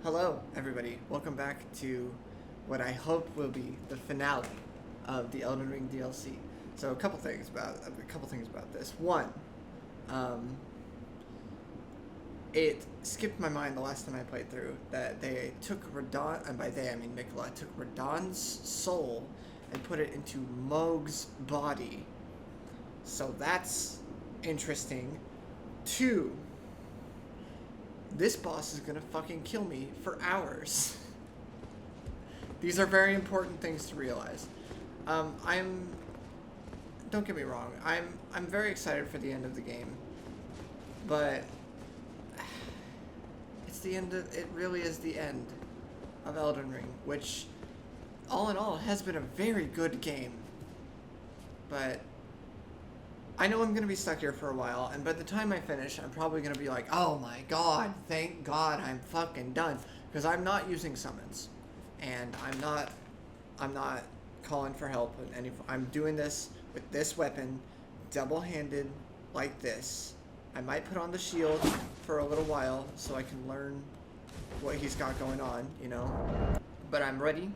Hello, everybody. Welcome back to what I hope will be the finale of the Elden Ring DLC. So, a couple things about this. One, it skipped my mind the last time I played through that they took Radon, and by they I mean Mikola, took Radon's soul and put it into Mohg's body. So that's interesting. Two, this boss is gonna fucking kill me for hours. These are very important things to realize. Don't get me wrong, I'm very excited for the end of the game, but it really is the end of Elden Ring, which all in all has been a very good game. But I know I'm going to be stuck here for a while, and by the time I finish, I'm probably going to be like, oh my god, thank god I'm fucking done. Because I'm not using summons, and I'm not calling for help. I'm doing this with this weapon, double-handed, like this. I might put on the shield for a little while, so I can learn what he's got going on, you know. But I'm ready.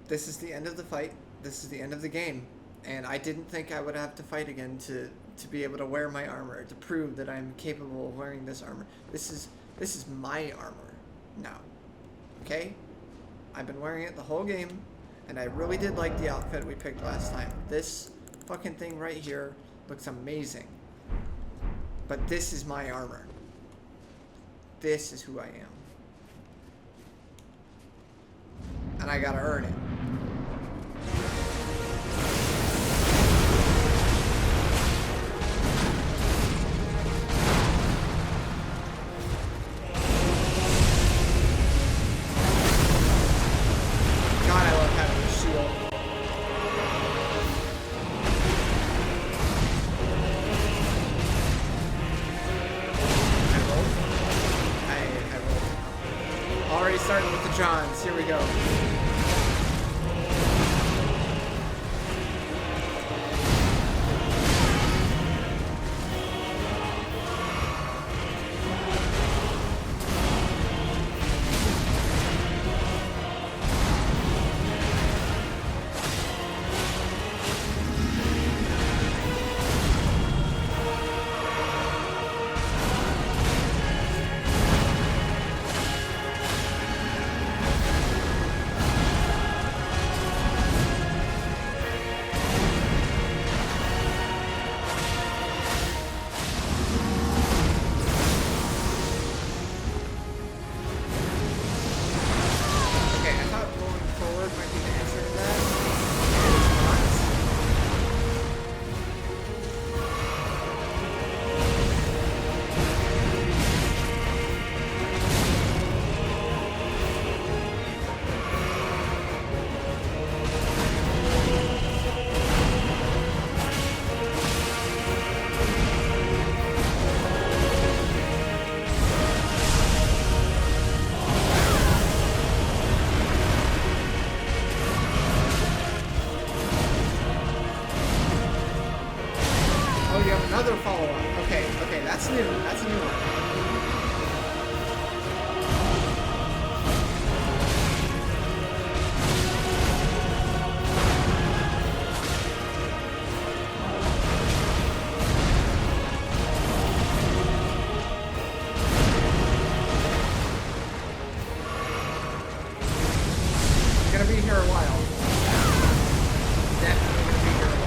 This is the end of the fight. This is the end of the game. And I didn't think I would have to fight again to be able to wear my armor, to prove that I'm capable of wearing this armor. This is my armor now. Okay? I've been wearing it the whole game, and I really did like the outfit we picked last time. This fucking thing right here looks amazing. But this is my armor. This is who I am. And I gotta earn it. Starting with the Johns. Here we go. Another follow-up. Okay, that's new. That's a new one. Gonna be here a while. Definitely gonna be here a while.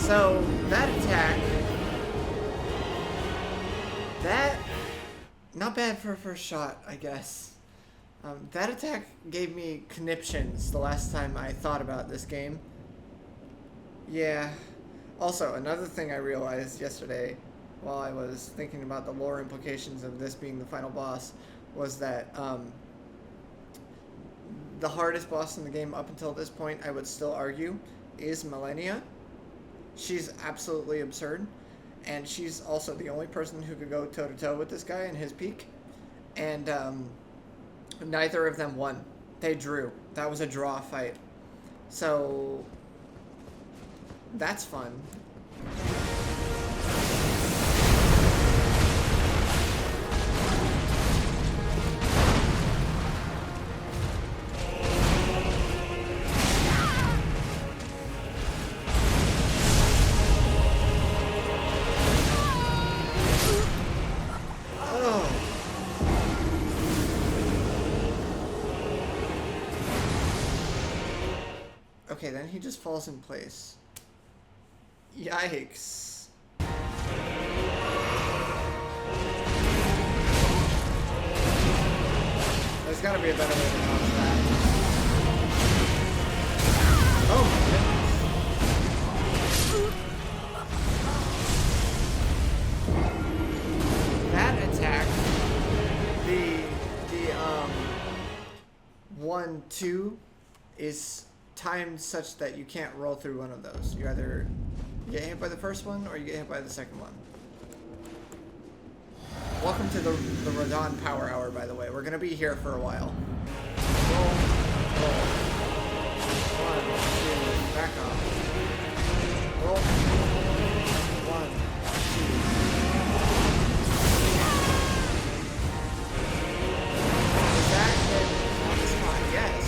So, that attack, not bad for a first shot, I guess. That attack gave me conniptions the last time I thought about this game. Yeah. Also, another thing I realized yesterday while I was thinking about the lore implications of this being the final boss was that the hardest boss in the game up until this point, I would still argue, is Millennia. She's absolutely absurd, and she's also the only person who could go toe-to-toe with this guy in his peak, and neither of them won. They drew. That was a draw fight. So that's fun. Okay, then he just falls in place. Yikes. There's gotta be a better way to dodge that. Oh my goodness. That attack, the 1-2 is timed such that you can't roll through one of those. You either get hit by the first one or you get hit by the second one. Welcome to the Radon Power Hour, by the way. We're gonna be here for a while. Roll, roll. 1, 2, back off. Roll. 1, 2. Is that hit on the spot? Yes.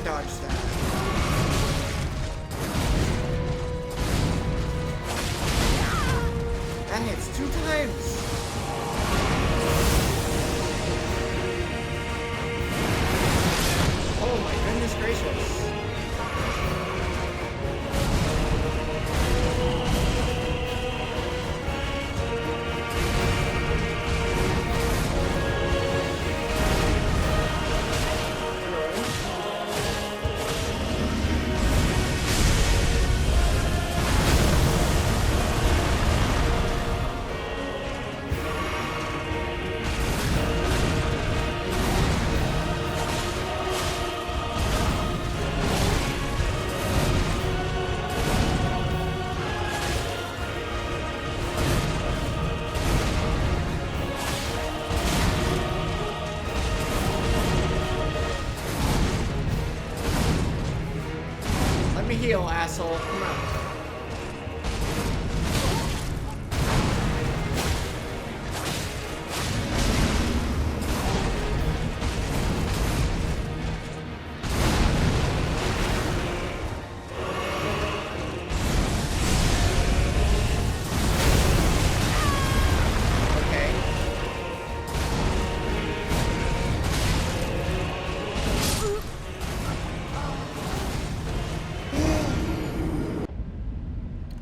Dodge that. That hits 2 times. Oh my goodness gracious. Heal, asshole. Come on.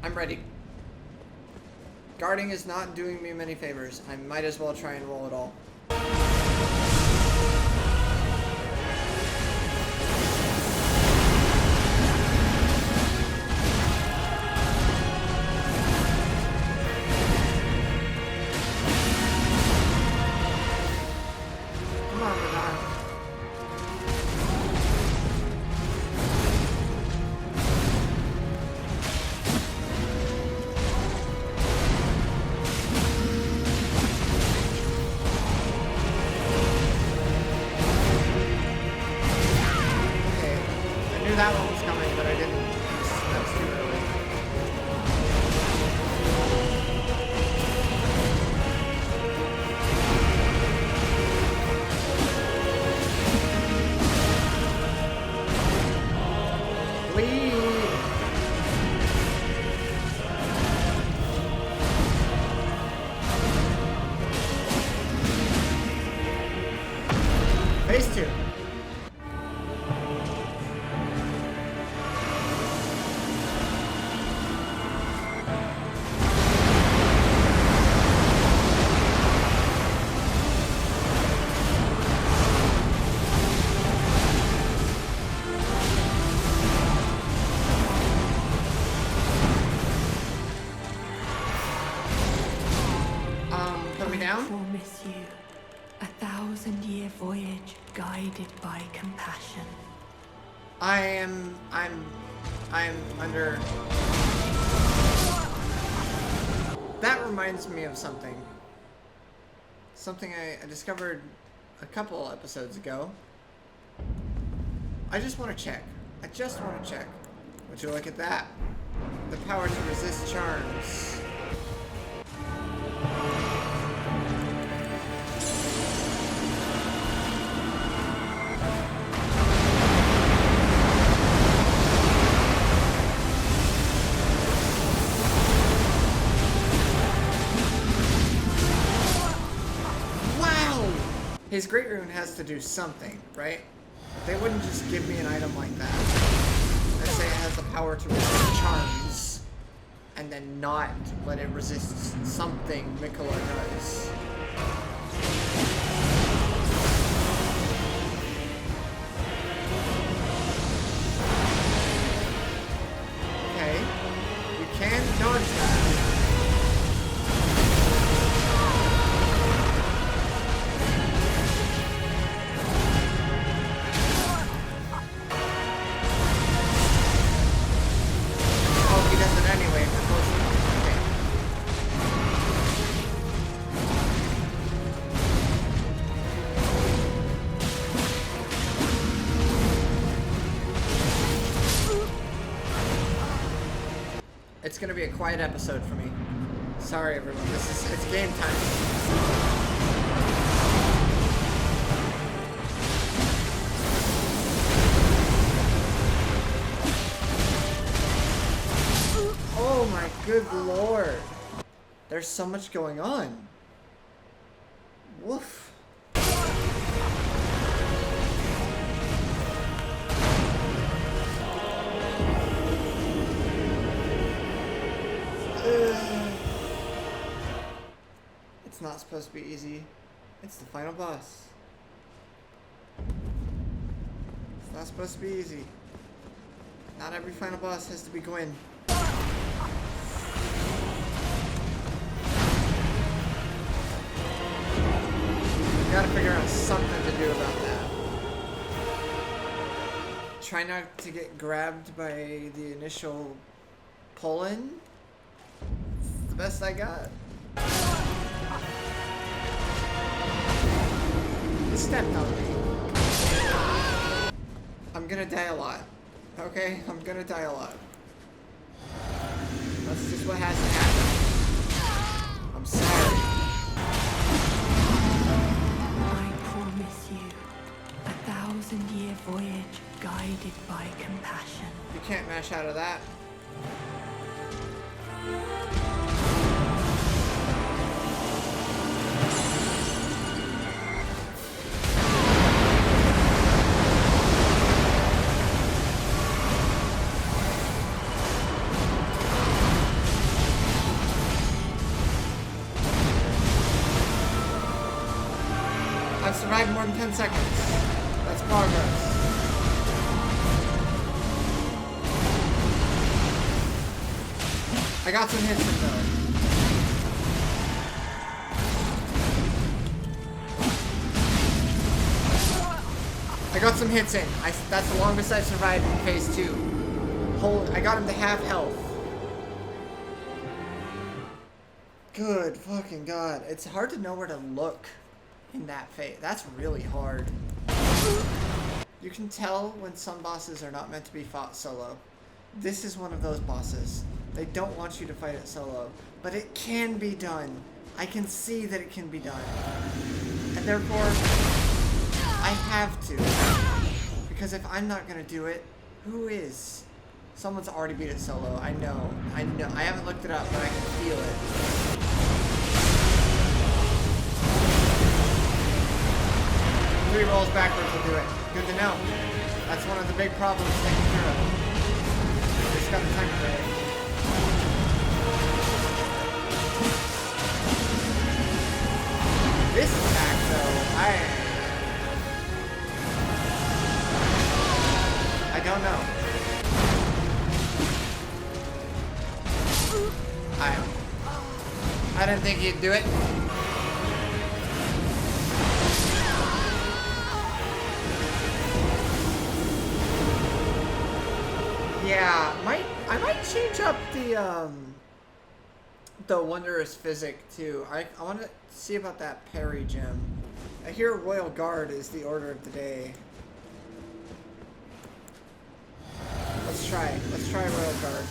I'm ready. Guarding is not doing me many favors. I might as well try and roll it all. Come on, Radon. down? I promise you, 1,000-year voyage guided by compassion. I'm under... That reminds me of something. Something I discovered a couple episodes ago. I just want to check. I just want to check. Would you look at that? The power to resist charms. His Great Rune has to do something, right? They wouldn't just give me an item like that. Let's say it has the power to resist charms, and then not let it resist something Mikola does. Okay, you can dodge that. It's gonna be a quiet episode for me. Sorry everyone, it's game time. Oh my good lord. There's so much going on. Woof. It's not supposed to be easy. It's the final boss. It's not supposed to be easy. Not every final boss has to be Gwyn. You gotta figure out something to do about that. Try not to get grabbed by the initial pull-in. It's the best I got. He stepped on me. I'm gonna die a lot. Okay? I'm gonna die a lot. That's just what has to happen. I'm sorry. I promise you, 1,000-year voyage guided by compassion. You can't mash out of that. I've survived more than 10 seconds. That's progress. I got some hits in though. I got some hits in. That's the longest I've survived in phase 2. I got him to half health. Good fucking god. It's hard to know where to look in that phase. That's really hard. You can tell when some bosses are not meant to be fought solo. This is one of those bosses. They don't want you to fight it solo, but it can be done. I can see that it can be done. And therefore, I have to. Because if I'm not gonna do it, who is? Someone's already beat it solo. I know. I haven't looked it up, but I can feel it. 3 rolls backwards will do it. Good to know. That's one of the big problems taken care of. Just got the time today. This attack, though, I don't know. I didn't think he'd do it. Yeah, I might change up the Wondrous Physic too. I want to see about that parry gem. I hear Royal Guard is the order of the day. Let's try Royal Guard.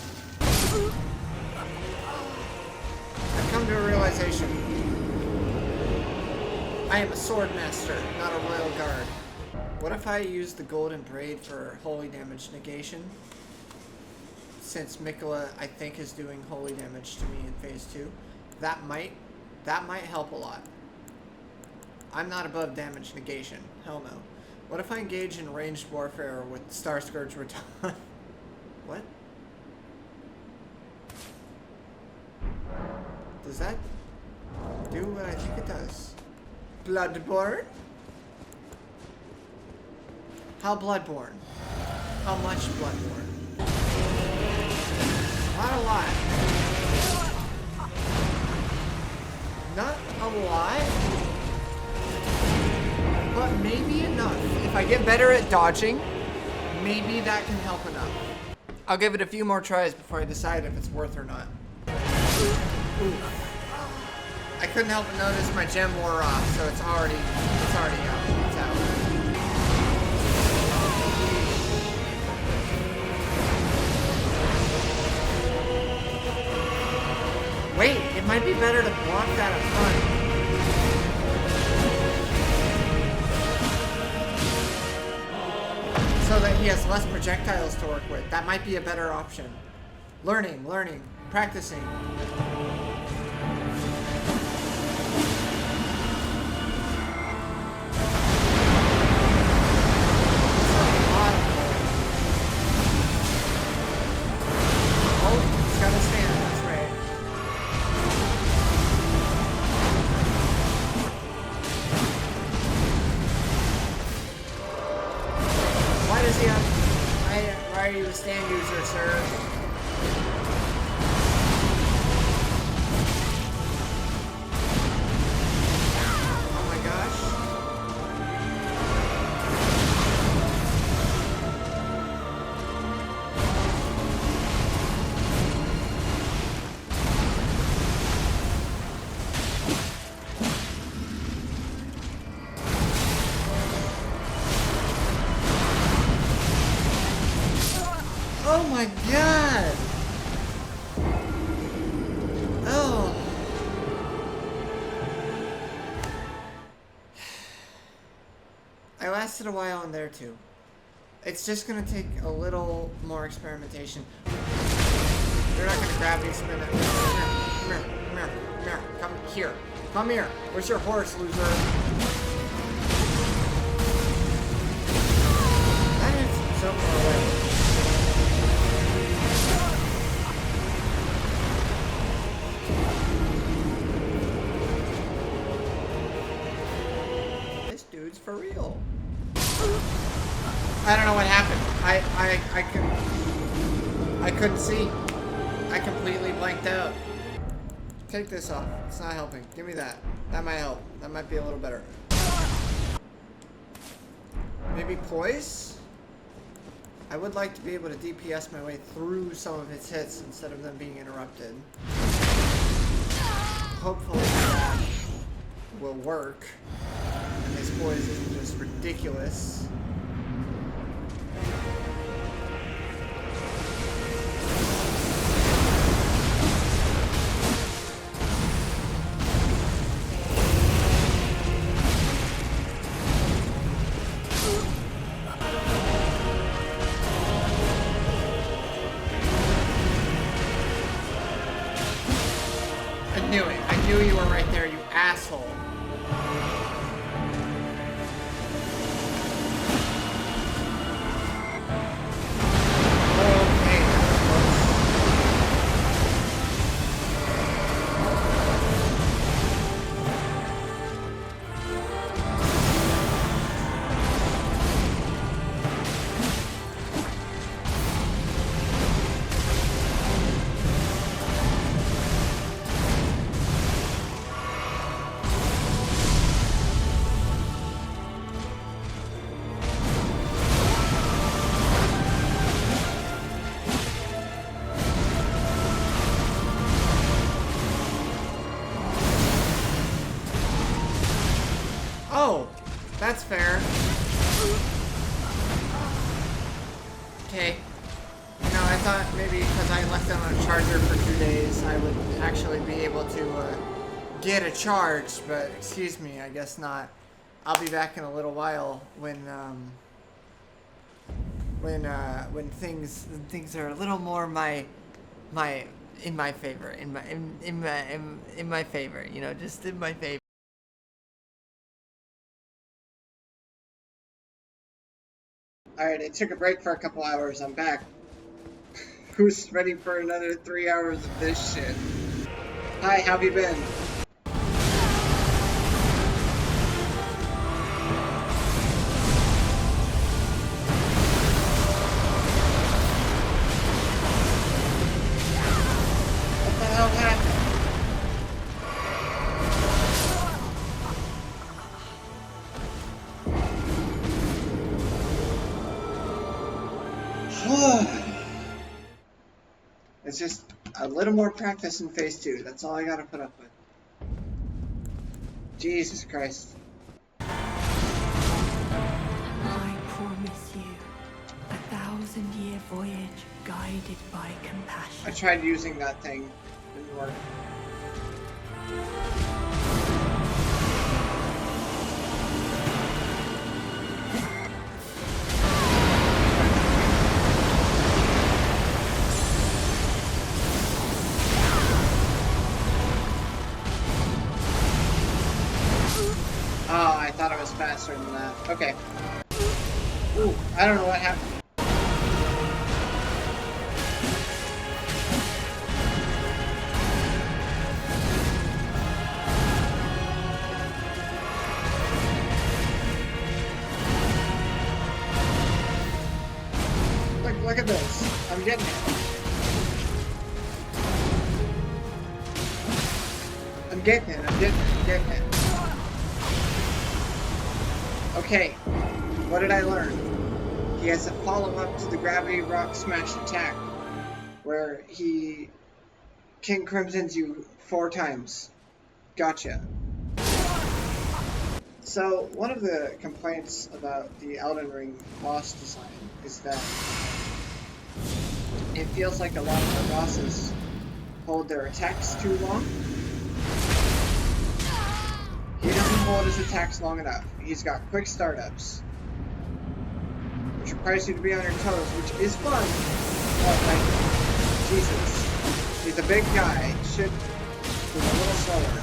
I've come to a realization. I am a sword master, not a Royal Guard. What if I use the Golden Braid for holy damage negation? Since Mikola, I think, is doing holy damage to me in phase 2, that might help a lot. I'm not above damage negation. Hell no. What if I engage in ranged warfare with Star Scourge Radon? What? Does that do what I think it does? Bloodborne? How Bloodborne? How much Bloodborne? Not a lot. Not a lot, but maybe enough. If I get better at dodging, maybe that can help enough. I'll give it a few more tries before I decide if it's worth or not. Ooh. I couldn't help but notice my gem wore off, so it's already out. It's out. Wait, it might be better to block that up front. So that he has less projectiles to work with. That might be a better option. Learning, practicing. Why are you a stand user, sir? Oh my gosh. Oh my god! Oh. I lasted a while in there too. It's just gonna take a little more experimentation. You're not gonna gravity spin it. Come here. Come here. Come here. Where's your horse, loser? That is so far away. Dude's for real. I don't know what happened. I couldn't see. I completely blanked out. Take this off. It's not helping. Give me that. That might help. That might be a little better. Maybe poise? I would like to be able to DPS my way through some of its hits instead of them being interrupted. Hopefully that will work. And this poise isn't just ridiculous. I knew it. I knew you were right there, you asshole. Oh, that's fair. Okay. You know, I thought maybe because I left it on a charger for 2 days, I would actually be able to get a charge, but excuse me, I guess not. I'll be back in a little while when things are a little more in my favor, in my favor, you know, just in my favor. Alright, I took a break for a couple hours. I'm back. Who's ready for another 3 hours of this shit? Hi, how have you been? What the hell happened? It's just a little more practice in phase 2. That's all I gotta put up with. Jesus Christ. I promise you a 1,000-year voyage guided by compassion. I tried using that thing. Didn't work. Oh, I thought it was faster than that. Okay. Ooh, I don't know what happened. Look at this. I'm getting it. I'm getting it. I'm getting it. Okay, what did I learn? He has a follow-up to the Gravity Rock Smash attack, where he King Crimsons you 4 times. Gotcha. So, one of the complaints about the Elden Ring boss design is that it feels like a lot of the bosses hold their attacks too long. He doesn't hold his attacks long enough. He's got quick startups, which requires you to be on your toes, which is fun. But, like, Jesus. He's a big guy. He should be a little slower.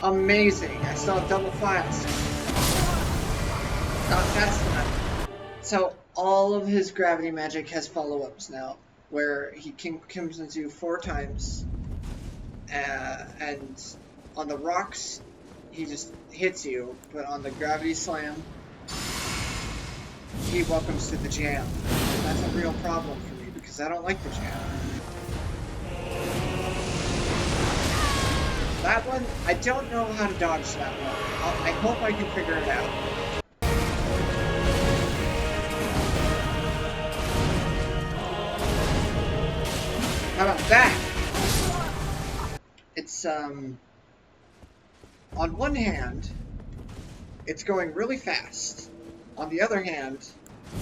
Amazing. I still have double fast. Not fast enough. So all of his gravity magic has follow-ups now, where he comes into 4 times, and on the rocks he just hits you, but on the gravity slam he welcomes to the jam. And that's a real problem for me because I don't like the jam. That one, I don't know how to dodge that one. I hope I can figure it out. How about that? It's, on one hand, it's going really fast. On the other hand,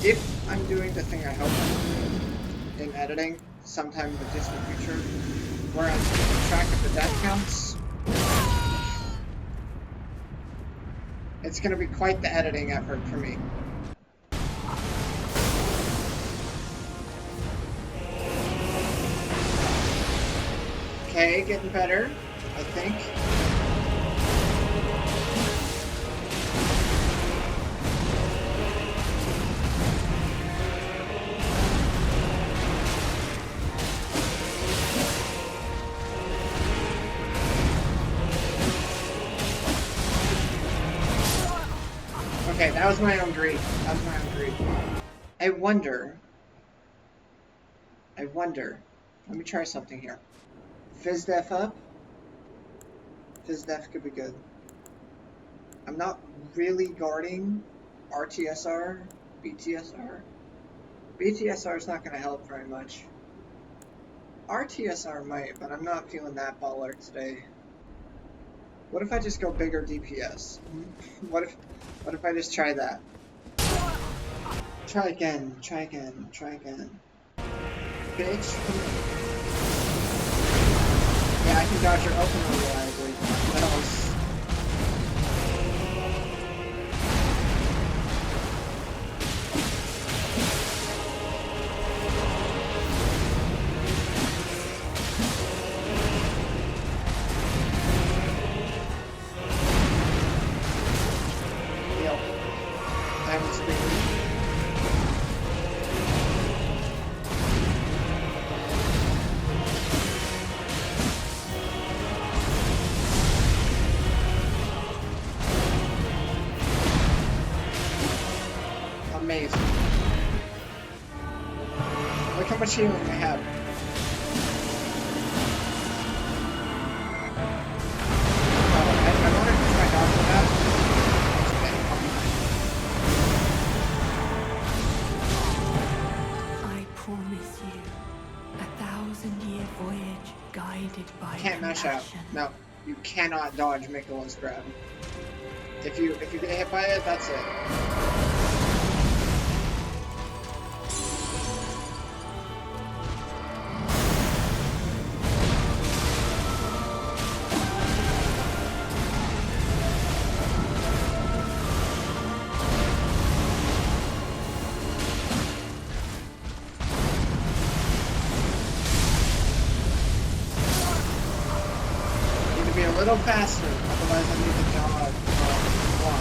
if I'm doing the thing I hope I'm doing in editing, sometime in the distant future, where I'm keeping track of the death counts, it's going to be quite the editing effort for me. Okay, getting better, I think. Okay, that was my own greed. That was my own greed. I wonder. Let me try something here. FizzDef up. FizzDef could be good. I'm not really guarding RTSR, BTSR. BTSR is not going to help very much. RTSR might, but I'm not feeling that baller today. What if I just go bigger DPS? What if I just try that? Try again. Bitch, come here. Yeah, I can dodge your open reliably. What else? Amazing. Look how much healing I have. Oh, I want to use my dodge for that. I promise you, 1,000-year voyage guided by Can't mash out. compassion. No, you cannot dodge Mikola's grab. If you get hit by it, that's it. Be a little faster, otherwise I need to block.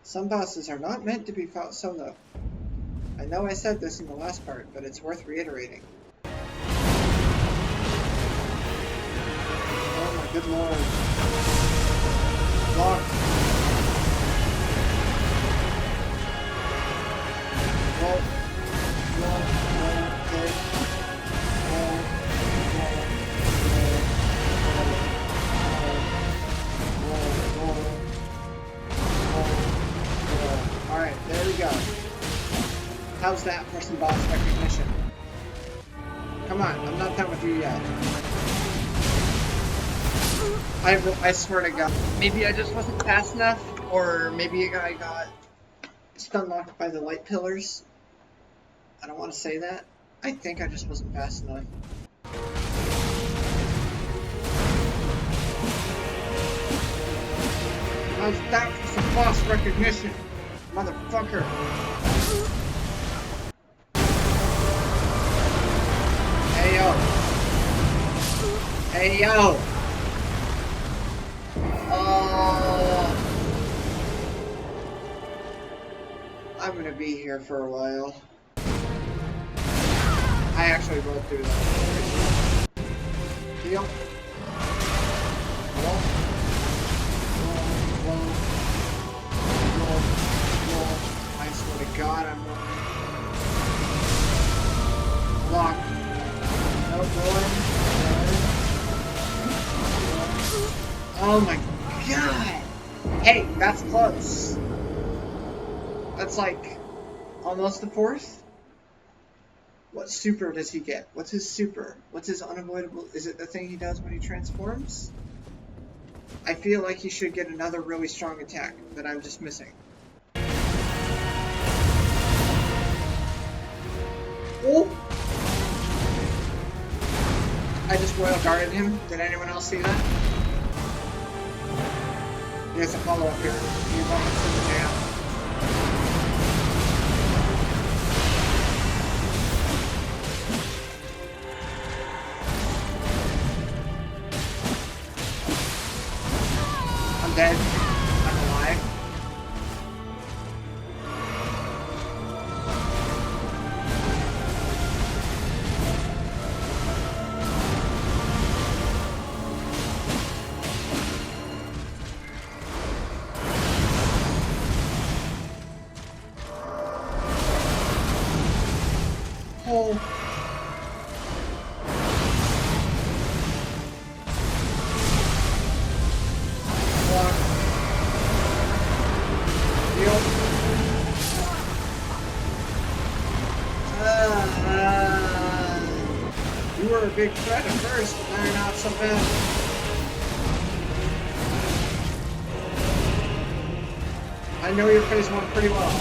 Some bosses are not meant to be fought solo. I know I said this in the last part, but it's worth reiterating. Oh my good lord. Block. Roll. Roll. Roll. Hit. Roll. Alright, there we go. How's that for some boss recognition? Come on, I'm not done with you yet. I swear to God. Maybe I just wasn't fast enough, or maybe I got stun locked by the light pillars. I don't want to say that. I think I just wasn't fast enough. How's that for some boss recognition, motherfucker? Hey yo. Hey yo. I'm gonna be here for a while. I actually rolled through that. Heal. Roll. Roll. I swear to God, I'm rolling. Block. Nope, rolling. Oh my God! Hey, that's close. That's like almost the fourth. What super does he get? What's his super? What's his unavoidable? Is it the thing he does when he transforms? I feel like he should get another really strong attack that I'm just missing. Oh! I just royal guarded him. Did anyone else see that? He has a follow-up here. He wants to the jam. I'm dead. I'm alive. big threat at first, but now you're not so bad. I know your phase 1 pretty well.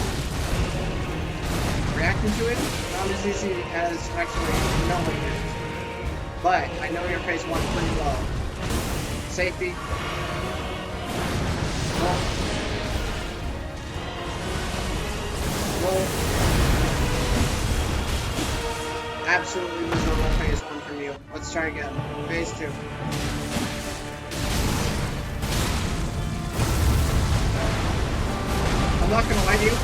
Reacting to it, not as easy as actually knowing it. But I know your phase 1 pretty well. Safety. Roll. Roll. Absolutely miserable phase 1 from you. Let's try again. Phase 2. I'm not gonna lie to you.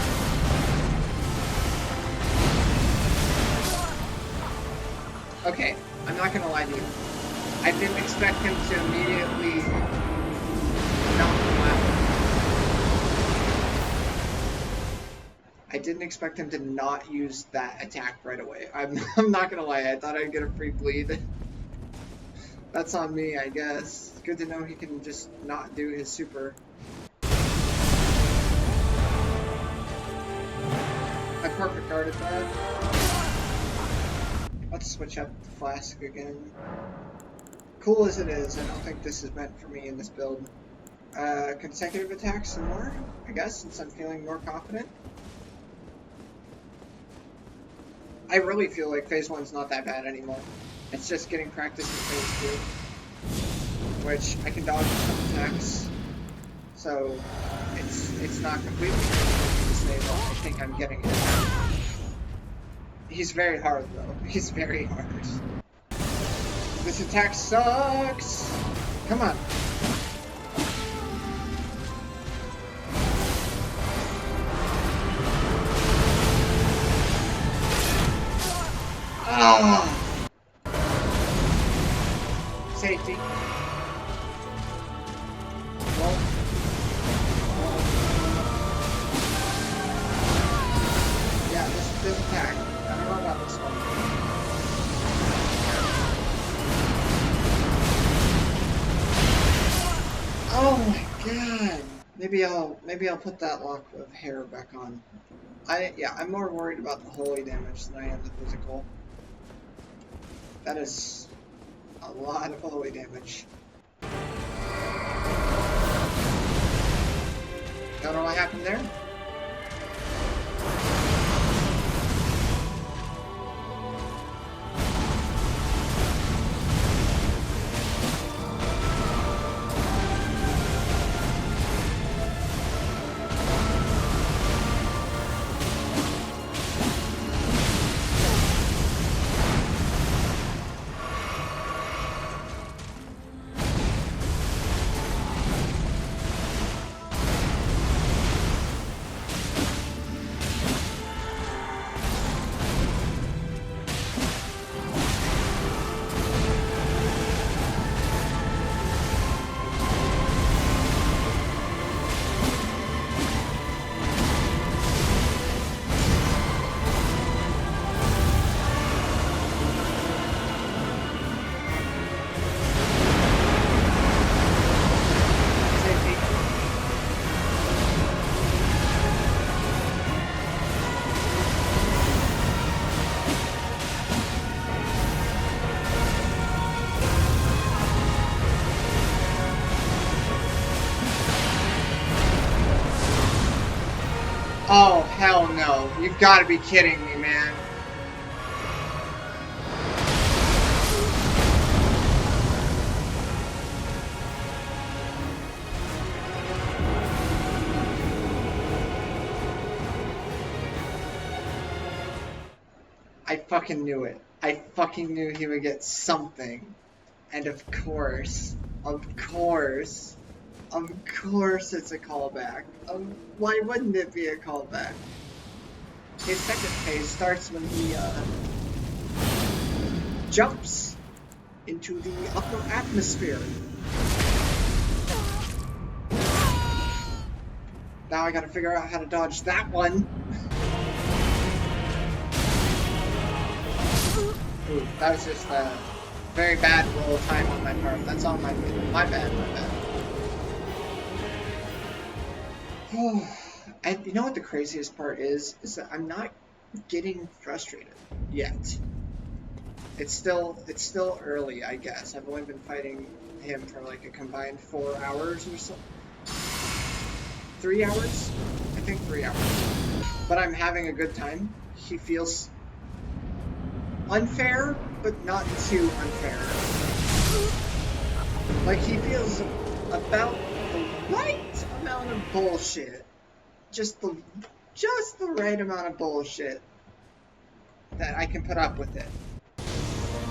Okay, I'm not gonna lie to you. I didn't expect him to immediately knock him out. I didn't expect him to not use that attack right away. I'm not gonna lie, I thought I'd get a free bleed. That's on me, I guess. It's good to know he can just not do his super. I perfect guarded that. Let's switch up the flask again. Cool as it is, I don't think this is meant for me in this build. Consecutive attacks some more, I guess, since I'm feeling more confident. I really feel like phase 1's not that bad anymore. It's just getting practice in phase 2, which I can dodge some attacks, so it's not completely stable. I think I'm getting it. He's very hard though. He's very hard. This attack sucks! Come on. Ah! Safety. Roll. Yeah, this attack. I don't know about this one. Oh my god! Maybe I'll put that lock of hair back on. I'm more worried about the holy damage than I am the physical. That is a lot of holy damage. Don't know what happened there? Oh, hell no. You've got to be kidding me, man. I fucking knew it. I fucking knew he would get something. And of course, it's a callback. Why wouldn't it be a callback? His second phase starts when he jumps into the upper atmosphere. Now I gotta figure out how to dodge that one. Ooh, that was just a very bad roll of time on my part. That's all my bad. And you know what the craziest part is that I'm not getting frustrated yet. It's still early, I guess. I've only been fighting him for like a combined 4 hours or so. 3 hours? I think 3 hours. But I'm having a good time. He feels unfair, but not too unfair. Like, he feels about the right amount of bullshit. Just the right amount of bullshit that I can put up with it.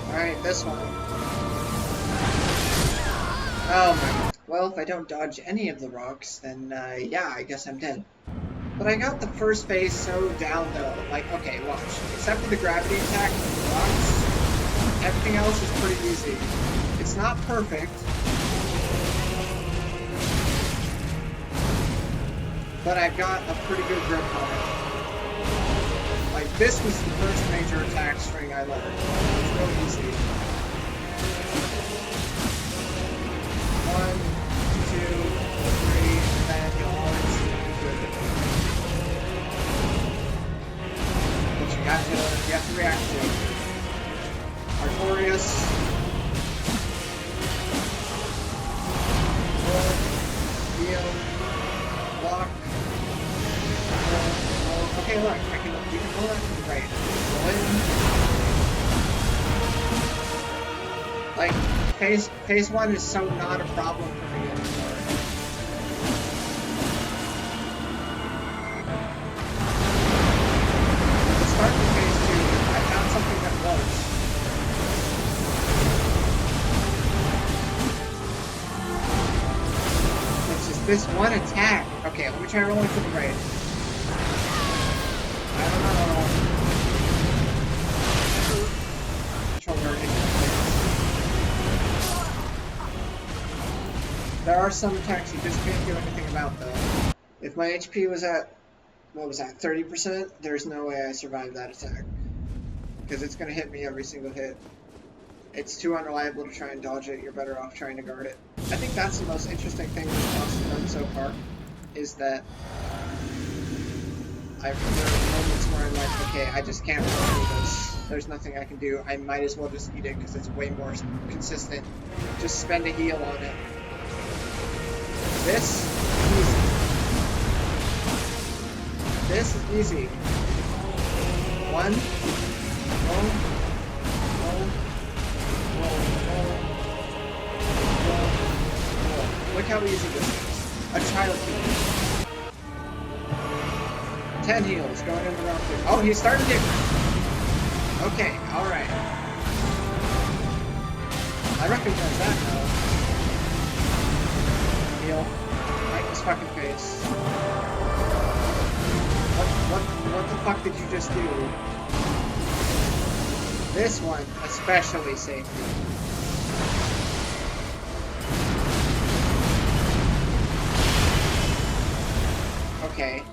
Alright, this one. Oh my. Well, if I don't dodge any of the rocks, then yeah, I guess I'm dead. But I got the first phase so down though. Like, okay, watch. Except for the gravity attack and the rocks, everything else is pretty easy. It's not perfect, but I've got a pretty good grip on it. Like, this was the first major attack string I learned. It's real easy. 1, 2, 3, and then you'll always do it. Which you have to react to. Artorias. Roll. Heal. Block. Roll. Okay, look, you can pull that to the right. Roll in. Like, phase 1 is so not a problem for me anymore. The start of phase 2, I found something that works. It's just this one attack. Okay, let me try rolling to the right. I don't know. Controller There are some attacks you just can't do anything about though. If my HP was at, what was that, 30%, there's no way I survived that attack. Because it's going to hit me every single hit. It's too unreliable to try and dodge it, you're better off trying to guard it. I think that's the most interesting thing this boss has done so far, is that there are moments where I'm like, okay, I just can't really do this. There's nothing I can do. I might as well just eat it because it's way more consistent. Just spend a heal on it. This is easy. 1, roll, roll, roll, roll, roll, roll. Look how easy this is. A child heal. 10 heals going into round 2. Oh, he's starting different. Okay, alright. I recognize that now. Heal. Right in his fucking face. What the fuck did you just do? This one, especially safety. Okay.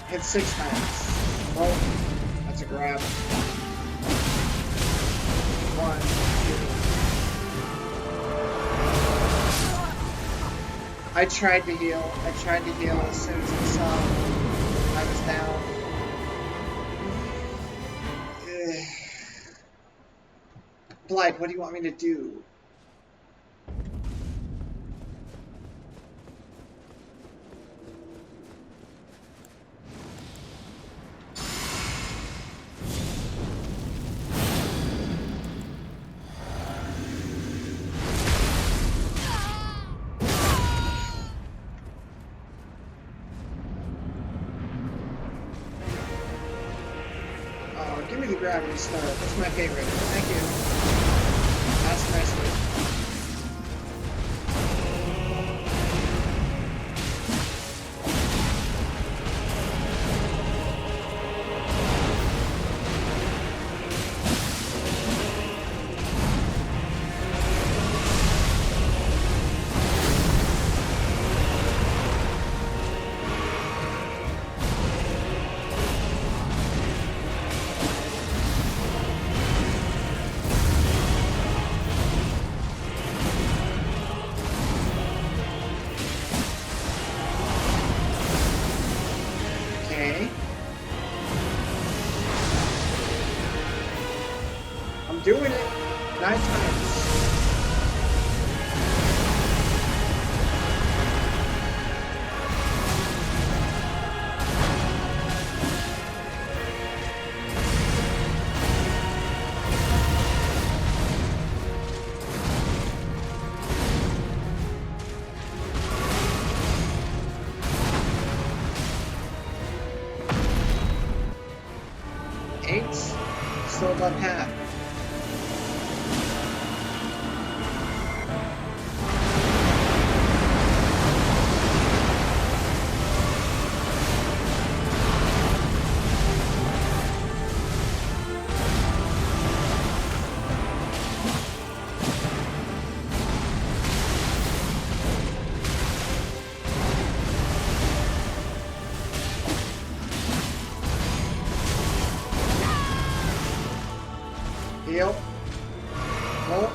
Hit 6 times. Roll. That's a grab. 1, 2. I tried to heal as soon as I saw I was down. Blythe, what do you want me to do? Give me the gravity star. That's my favorite. Thank you. That's nicely. still above half. Heal. Roll.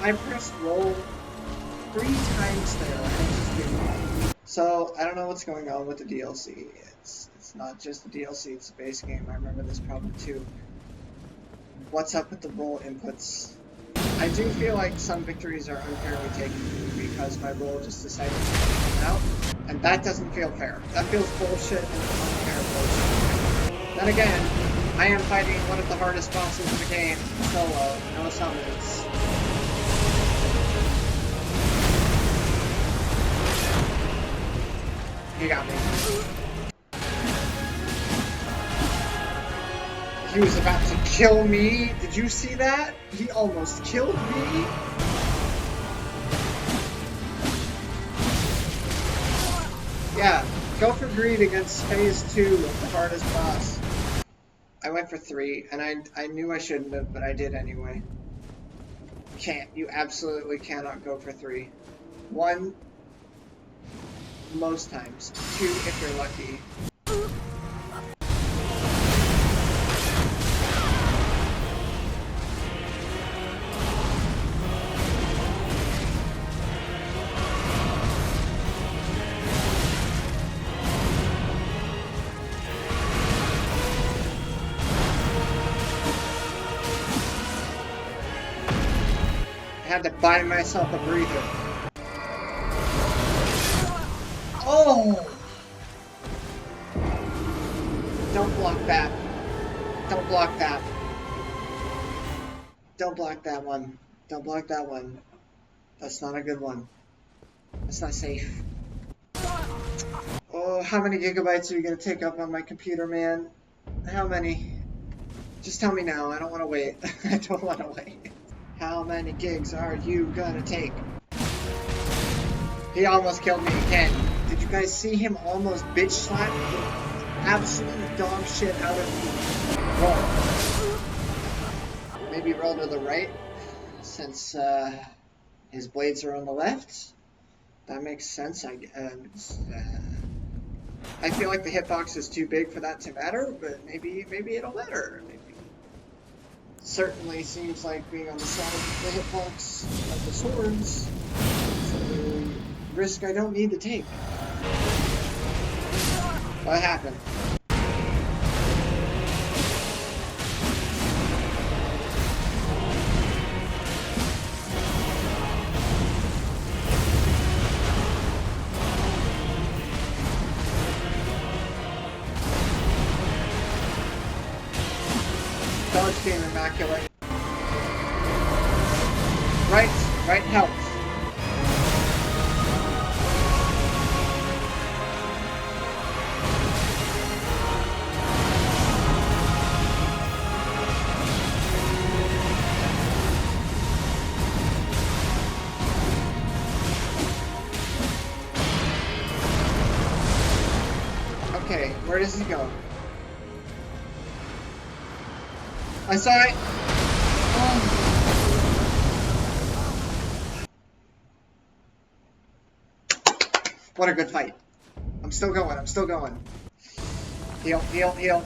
I pressed roll 3 times there. I just didn't. So I don't know what's going on with the DLC. It's not just the DLC, it's the base game. I remember this problem too. What's up with the roll inputs? I do feel like some victories are unfairly taken because my roll just decided to come out, and that doesn't feel fair. That feels bullshit and unfair bullshit. Then again, I am fighting one of the hardest bosses in the game, solo, no summons. He got me. He was about to kill me. Did you see that? He almost killed me. Yeah, go for greed against phase 2 of the hardest boss. I went for 3, and I knew I shouldn't have, but I did anyway. You absolutely cannot go for 3. 1, most times. 2, if you're lucky. I had to buy myself a breather. Oh! Don't block that. Don't block that. Don't block that one. Don't block that one. That's not a good one. That's not safe. Oh, how many gigabytes are you gonna take up on my computer, man? How many? Just tell me now. I don't want to wait. I don't want to wait. How many gigs are you gonna take? He almost killed me again. Did you guys see him almost bitch slap the absolute dog shit out of me? Roll. Maybe roll to the right, since his blades are on the left. That makes sense. I feel like the hitbox is too big for that to matter, but maybe it'll matter. Maybe. Certainly seems like being on the side of the hitbox of the swords is a risk I don't need to take. What happened? Dodge game immaculate. Right helps. Okay, where does he go? I saw it. Oh. What a good fight. I'm still going. I'm still going. Heal, heal, heal.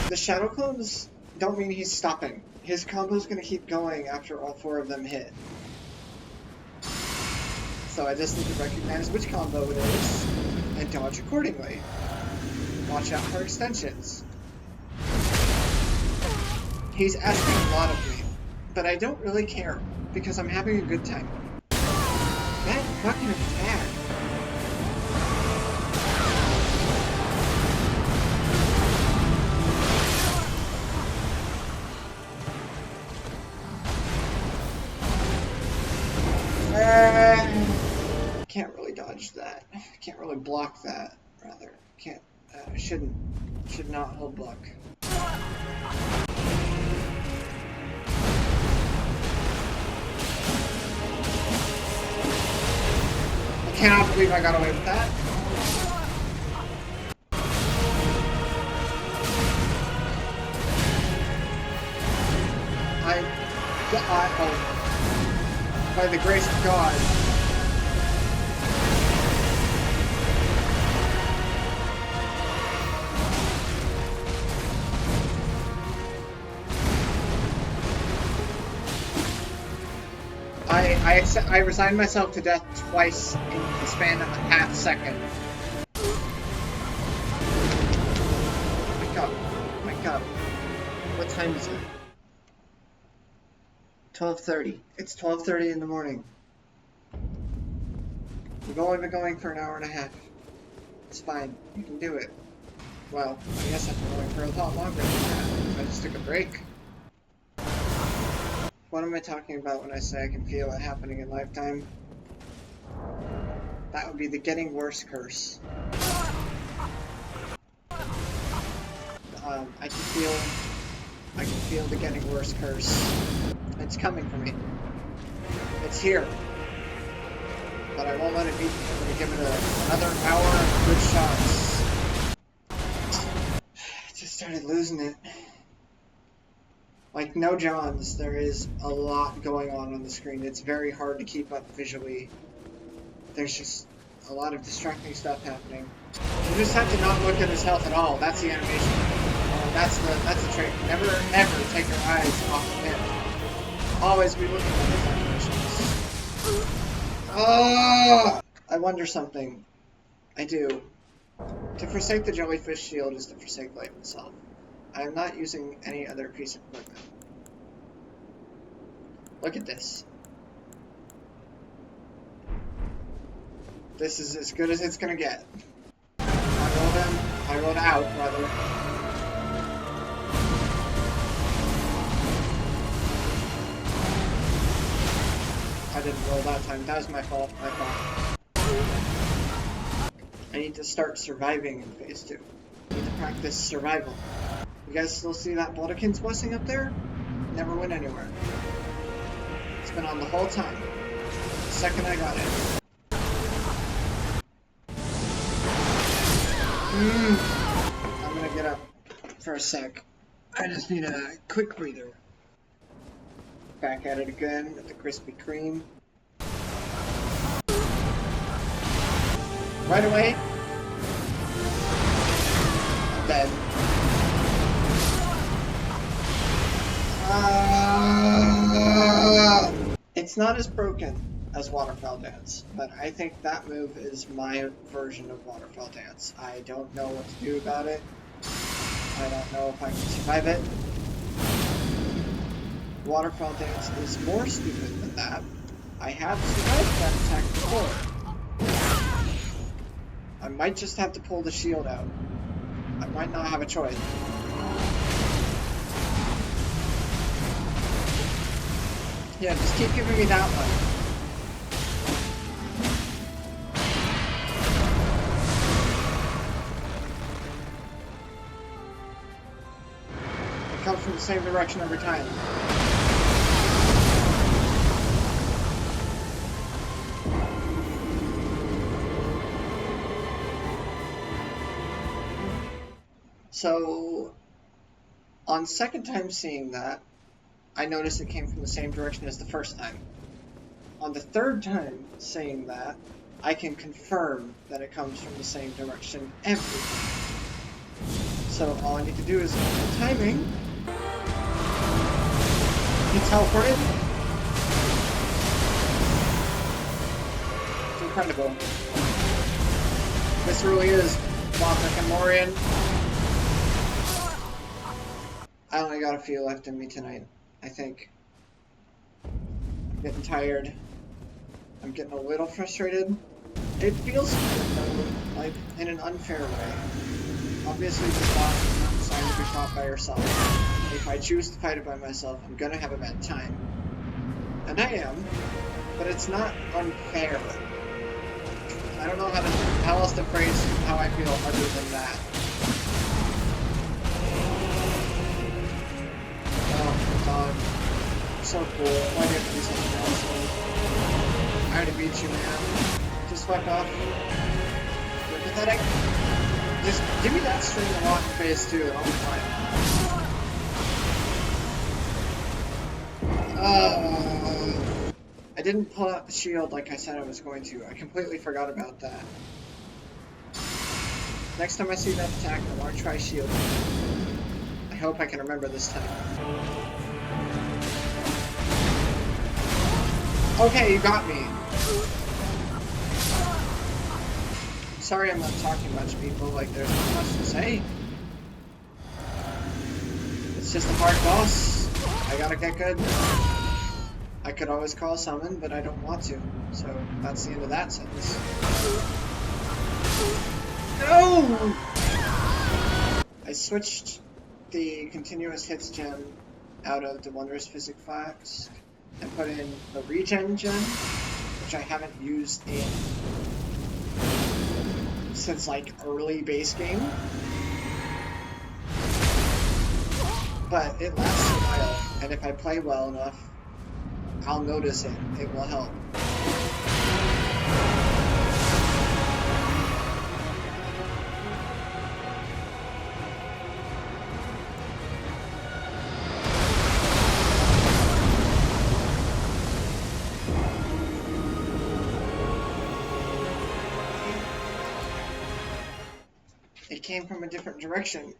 The shadow clones don't mean he's stopping. His combo's gonna keep going after all 4 of them hit. So I just need to recognize which combo it is and dodge accordingly. Watch out for extensions. He's asking a lot of me, but I don't really care because I'm having a good time. That fucking attack. can't really dodge that. I can't really block that, rather. Can't, should not hold block. I cannot believe I got away with that. Oh, by the grace of God. I resigned myself to death twice in the span of a half second. Wake up. Wake up. What time is it? 12:30. It's 12:30 in the morning. We've only been going for an hour and a half. It's fine. You can do it. Well, I guess I've been going for a lot longer than that. I just took a break. What am I talking about when I say I can feel it happening in lifetime? That would be the getting worse curse. I can feel the getting worse curse. It's coming for me. It's here. But I won't let it beat me. I'm gonna give it another hour of good shots. I just started losing it. Like, no Johns, there is a lot going on the screen. It's very hard to keep up visually. There's just a lot of distracting stuff happening. You just have to not look at his health at all. That's the animation. That's the trick. Never, ever take your eyes off of him. Always be looking at his animations. Oh! I wonder something. I do. To forsake the jellyfish shield is to forsake life itself. I am not using any other piece of equipment. Look at this. This is as good as it's gonna get. I rolled out, rather. I didn't roll that time. That was my fault. I need to start surviving in phase 2. I need to practice survival. You guys still see that Baldikin's blessing up there? Never went anywhere. It's been on the whole time. The second I got it. I'm gonna get up for a sec. I just need a quick breather. Back at it again with the Krispy Kreme. Right away. I'm dead. It's not as broken as Waterfowl Dance, but I think that move is my version of Waterfowl Dance. I don't know what to do about it. I don't know if I can survive it. Waterfowl Dance is more stupid than that. I have survived that attack before. I might just have to pull the shield out. I might not have a choice. Yeah, just keep giving me that one. It comes from the same direction every time. So, on second time seeing that, I noticed it came from the same direction as the first time. On the third time saying that, I can confirm that it comes from the same direction every time. So all I need to do is hold the timing. Get teleported. It's incredible. This really is Lothric and Lorien. I only got a few left in me tonight. I think. I'm getting tired. I'm getting a little frustrated. It feels like in an unfair way. Obviously, this boss is not designed to be fought by yourself. If I choose to fight it by myself, I'm gonna have a bad time. And I am, but it's not unfair. I don't know how else to phrase how I feel other than that. Oh god. So cool. Why do you have to be such an asshole? I already beat you, man. Just fuck off. You're pathetic. Just give me that string a lot in phase 2 and I'll be fine. I didn't pull out the shield like I said I was going to. I completely forgot about that. Next time I see that attack, I want to try shield. I hope I can remember this time. Okay, you got me. Sorry I'm not talking much, people. Like, there's not much to say. It's just a hard boss. I gotta get good. I could always call summon, but I don't want to. So that's the end of that sentence. No! I switched the continuous hits gem out of the Wondrous Physic Flask and put in the regen gem, which I haven't used since like early base game. But it lasts a while, and if I play well enough, I'll notice it. It will help. It came from a different direction.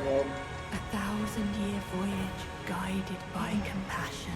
rolled. 1,000-year voyage guided by compassion.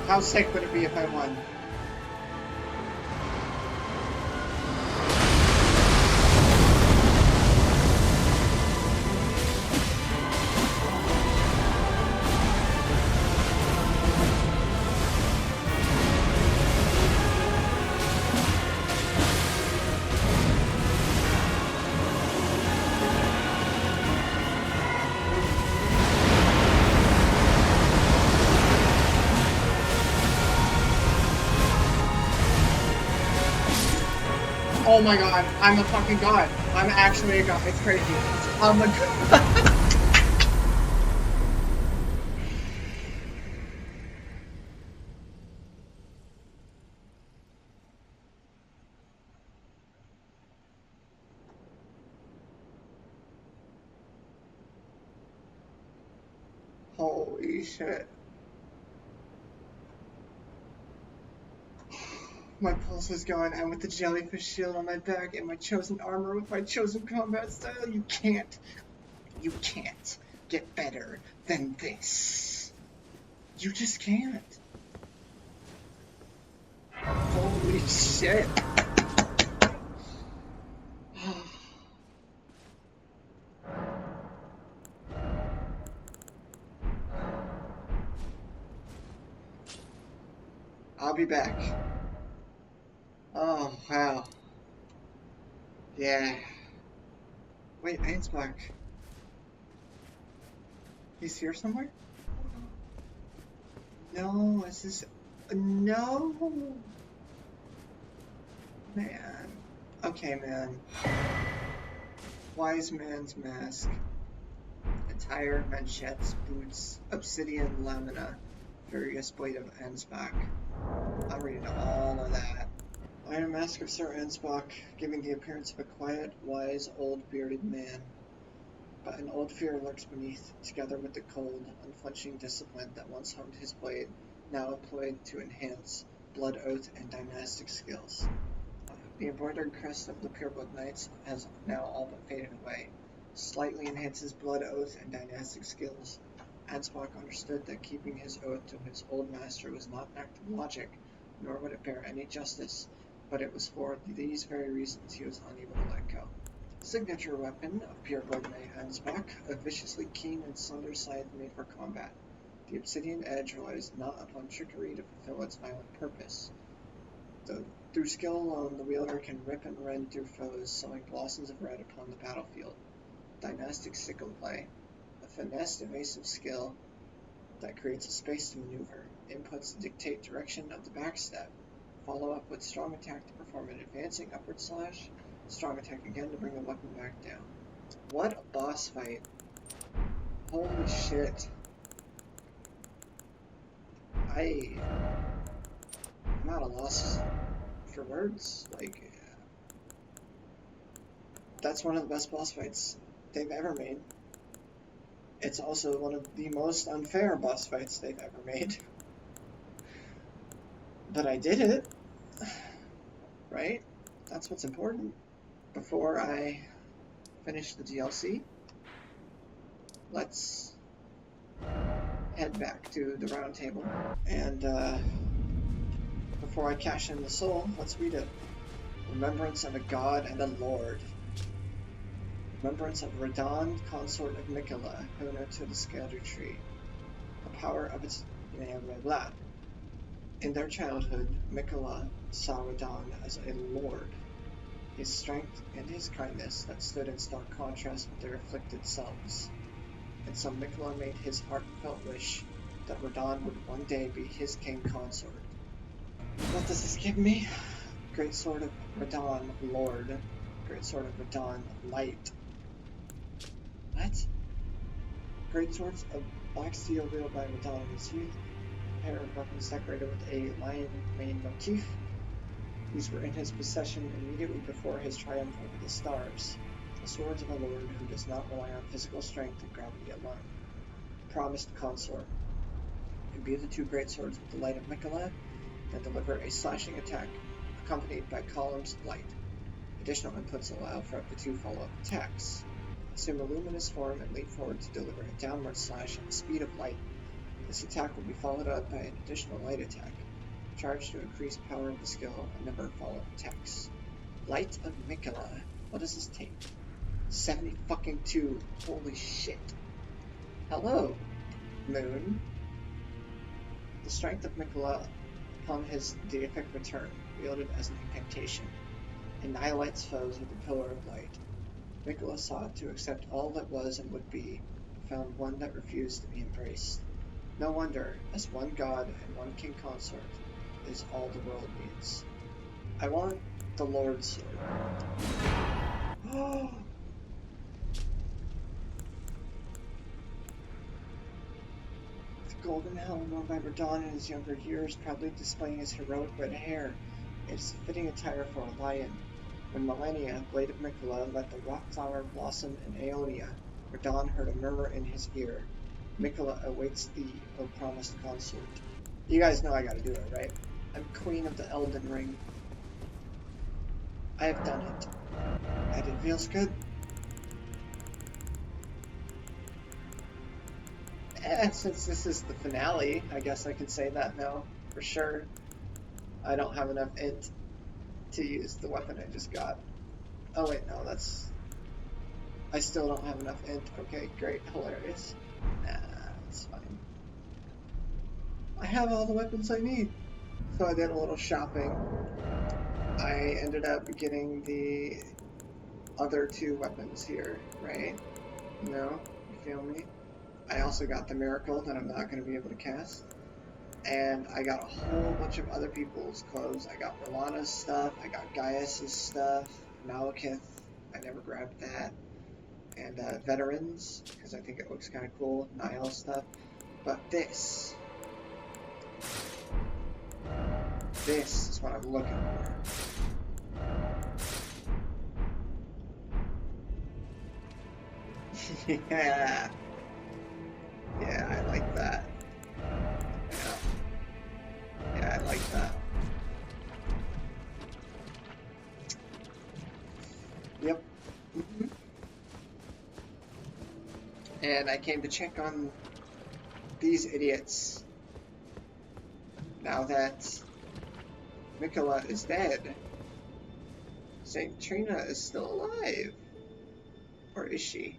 How sick would it be if I won? Oh my god, I'm a fucking god. I'm actually a god. It's crazy. I'm a god. Holy shit. My pulse is going, and with the jellyfish shield on my back and my chosen armor with my chosen combat style, you can't get better than this. You just can't. Holy shit. I'll be back. Oh, wow. Yeah. Wait, Ainsbach. He's here somewhere? No, is this... No! Man. Okay, man. Wise man's mask. Attire, manchettes, boots, obsidian lamina, furious blade of Ansbach. I'm reading all of that. Iron Mask of Sir Ansbach, giving the appearance of a quiet, wise, old bearded man. But an old fear lurks beneath, together with the cold, unflinching discipline that once honed his blade, now employed to enhance blood oath and dynastic skills. The embroidered crest of the Pureblood Knights has now all but faded away. Slightly enhances blood oath and dynastic skills. Ansbach understood that keeping his oath to his old master was not an act of logic, nor would it bear any justice, but it was for these very reasons he was unable to let go. Signature weapon of Pureblood Knight Ansbach, a viciously keen and slender scythe made for combat. The obsidian edge relies not upon trickery to fulfill its violent purpose. Through skill alone, the wielder can rip and rend through foes, sowing blossoms of red upon the battlefield. Dynastic sickle play, a finessed, evasive skill that creates a space to maneuver. Inputs dictate direction of the backstep. Follow up with strong attack to perform an advancing upward slash. Strong attack again to bring the weapon back down. What a boss fight. Holy shit. I'm at a loss for words. Like, that's one of the best boss fights they've ever made. It's also one of the most unfair boss fights they've ever made. But I did it. Right? That's what's important. Before I finish the DLC, let's head back to the round table. And before I cash in the soul, let's read it. Remembrance of a god and a lord. Remembrance of Radon, consort of Mikola, owner to the Scalar Tree. The power of its blah blah blah. In their childhood, Mikola saw Radon as a lord. His strength and his kindness that stood in stark contrast with their afflicted selves. And so Mikola made his heartfelt wish that Radon would one day be his king consort. What does this give me? Great Sword of Radon, Lord. Great Sword of Radon, Light. What? Great Swords of Black Steel wielded by Radon in his youth. A pair of weapons decorated with a lion mane motif. These were in his possession immediately before his triumph over the stars. The swords of a lord who does not rely on physical strength and gravity alone. Promised consort. Imbue the two great swords with the light of Mikola, then deliver a slashing attack accompanied by columns of light. Additional inputs allow for up to 2 follow-up attacks. Assume a luminous form and leap forward to deliver a downward slash at the speed of light. This attack will be followed up by an additional light attack. Charge to increase power of the skill and number of follow-up attacks. Light of Mikola. What does this take? 72. Holy shit. Hello, Moon. The strength of Mikola upon his deific return, wielded as an incantation, annihilates foes with a pillar of light. Mikola sought to accept all that was and would be, but found one that refused to be embraced. No wonder, as one god and one king consort is all the world needs. I want the Lord's Sword. Oh! The golden helm worn by Radon in his younger years, proudly displaying his heroic red hair. It is fitting attire for a lion. When Millennia, Blade of Mikola, let the rock flower blossom in Aeonia, Radon heard a murmur in his ear. Mikola awaits thee, O promised consort. You guys know I gotta do it, right? I'm Queen of the Elden Ring. I have done it. And it feels good. Since this is the finale, I guess I can say that now, for sure. I don't have enough int to use the weapon I just got. Oh wait, no, that's... I still don't have enough int. Okay, great, hilarious. Nah, it's fine. I have all the weapons I need. So I did a little shopping. I ended up getting the other 2 weapons here, right? You know, you feel me? I also got the Miracle that I'm not going to be able to cast. And I got a whole bunch of other people's clothes. I got Rolana's stuff, I got Gaius's stuff, Malekith, I never grabbed that. And Veterans, because I think it looks kind of cool, Niall stuff. But this is what I'm looking for. Yeah. Yeah, I like that. Yeah, I like that. Yep. And I came to check on these idiots. Now that Mikola is dead, Saint Trina is still alive. Or is she?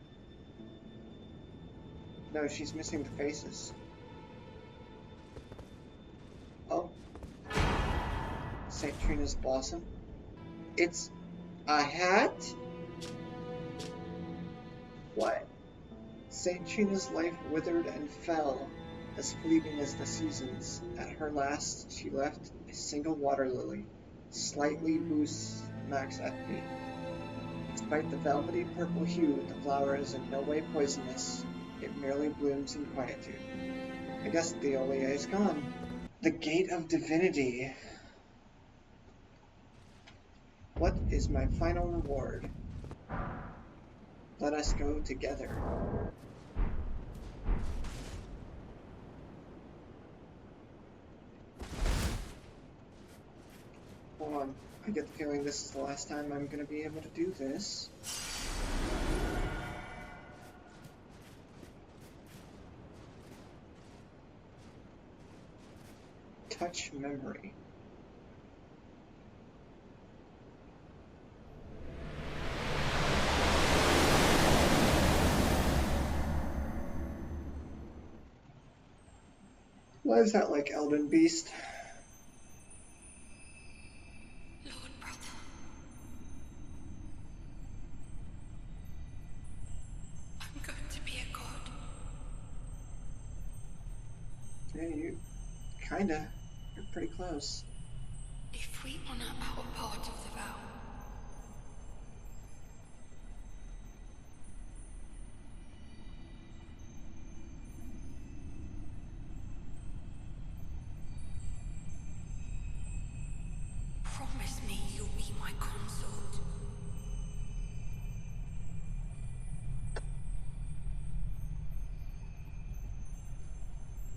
No, she's missing the faces. Oh. Saint Trina's blossom. It's a hat? What? Saint Trina's life withered and fell, as fleeting as the seasons. At her last, she left a single water lily, slightly boosts max FP. Despite the velvety purple hue, the flower is in no way poisonous. It merely blooms in quietude. I guess the Olier is gone. The Gate of Divinity. What is my final reward? Let us go together. Hold on. I get the feeling this is the last time I'm going to be able to do this. Touch memory. Why is that like Elden Beast? Lord brother, I'm going to be a god. Yeah, you kinda. You're pretty close. If we honor our part of the vow, promise me you'll be my consort.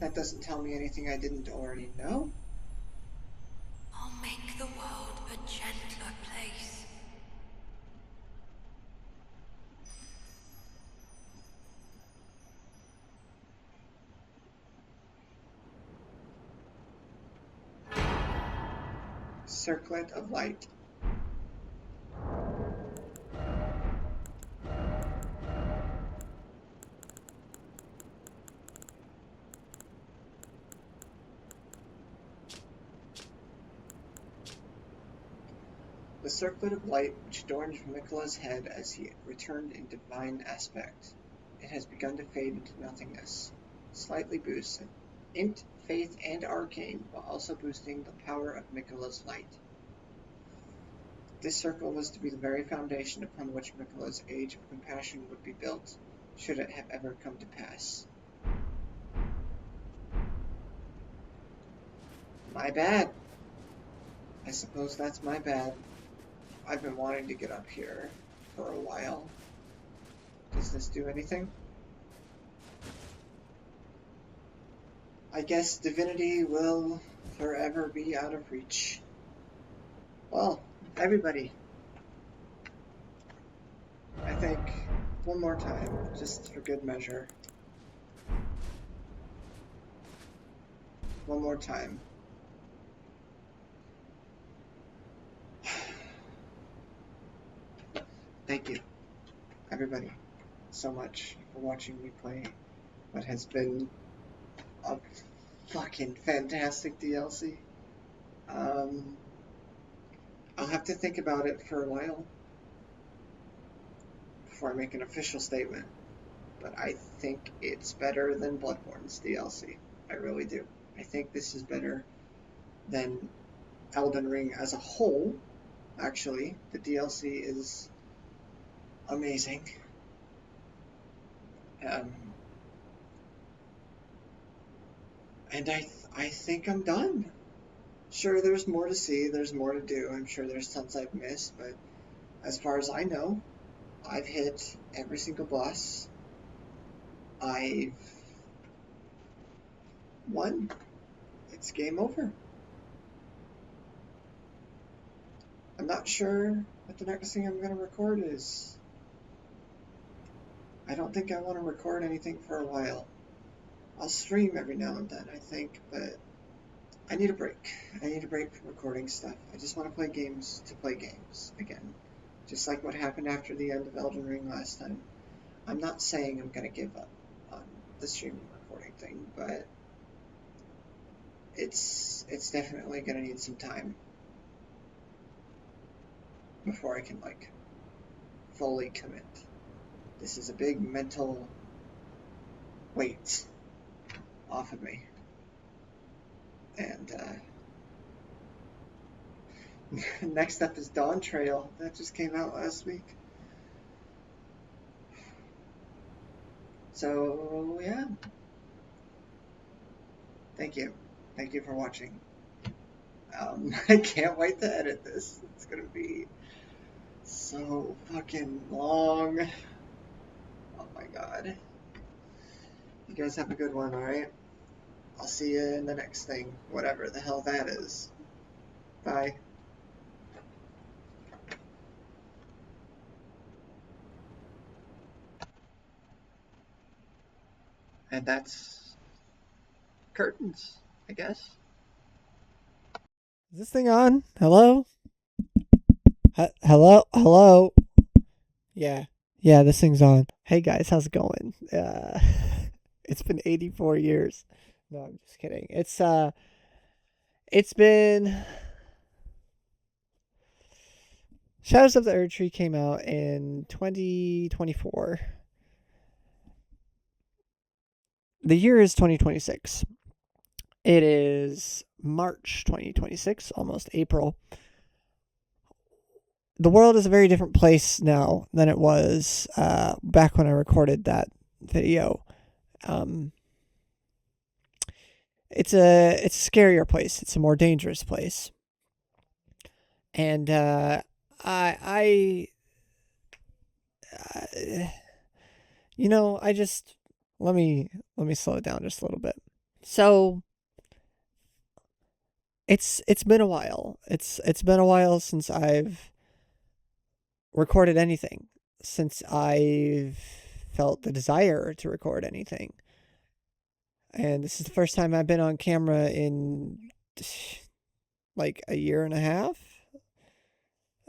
That doesn't tell me anything I didn't already know. I'll make the world a gentler place. Circlet of light. The circlet of light which adorned Mikla's head as he returned in divine aspect. It has begun to fade into nothingness. Slightly boosted. Int, faith, and arcane, while also boosting the power of Mikla's light. This circle was to be the very foundation upon which Mikla's age of compassion would be built, should it have ever come to pass. My bad. I suppose that's my bad. I've been wanting to get up here for a while. Does this do anything? I guess divinity will forever be out of reach. Well, everybody, I think one more time, just for good measure. One more time. Thank you, everybody, so much for watching me play what has been a fucking fantastic DLC. I'll have to think about it for a while before I make an official statement, but I think it's better than Bloodborne's DLC. I really do. I think this is better than Elden Ring as a whole. Actually, the DLC is amazing. And I think I'm done. Sure, there's more to see, there's more to do. I'm sure there's tons I've missed, but as far as I know, I've hit every single boss. I've won. It's game over. I'm not sure what the next thing I'm going to record is. I don't think I want to record anything for a while. I'll stream every now and then, I think, but I need a break. I need a break from recording stuff. I just want to play games to play games again. Just like what happened after the end of Elden Ring last time. I'm not saying I'm going to give up on the streaming recording thing, but it's definitely going to need some time before I can, like, fully commit. This is a big mental weight off of me. And next up is Dawn Trail. That just came out last week. So, yeah. Thank you. Thank you for watching. I can't wait to edit this. It's gonna be so fucking long. Oh my god. You guys have a good one, alright? I'll see you in the next thing, whatever the hell that is. Bye. And that's curtains, I guess. Is this thing on? Hello? Hello? Hello? Yeah. Yeah, this thing's on. Hey guys, how's it going? It's been 84 years. No, I'm just kidding. It's been Shadows of the Erd Tree came out in 2024. The year is 2026. It is March 2026, almost April. The world is a very different place now than it was back when I recorded that video. It's a scarier place. It's a more dangerous place. And I I just let me slow it down just a little bit. So it's been a while. It's been a while since I've recorded anything, since I've felt the desire to record anything. And this is the first time I've been on camera in like a year and a half.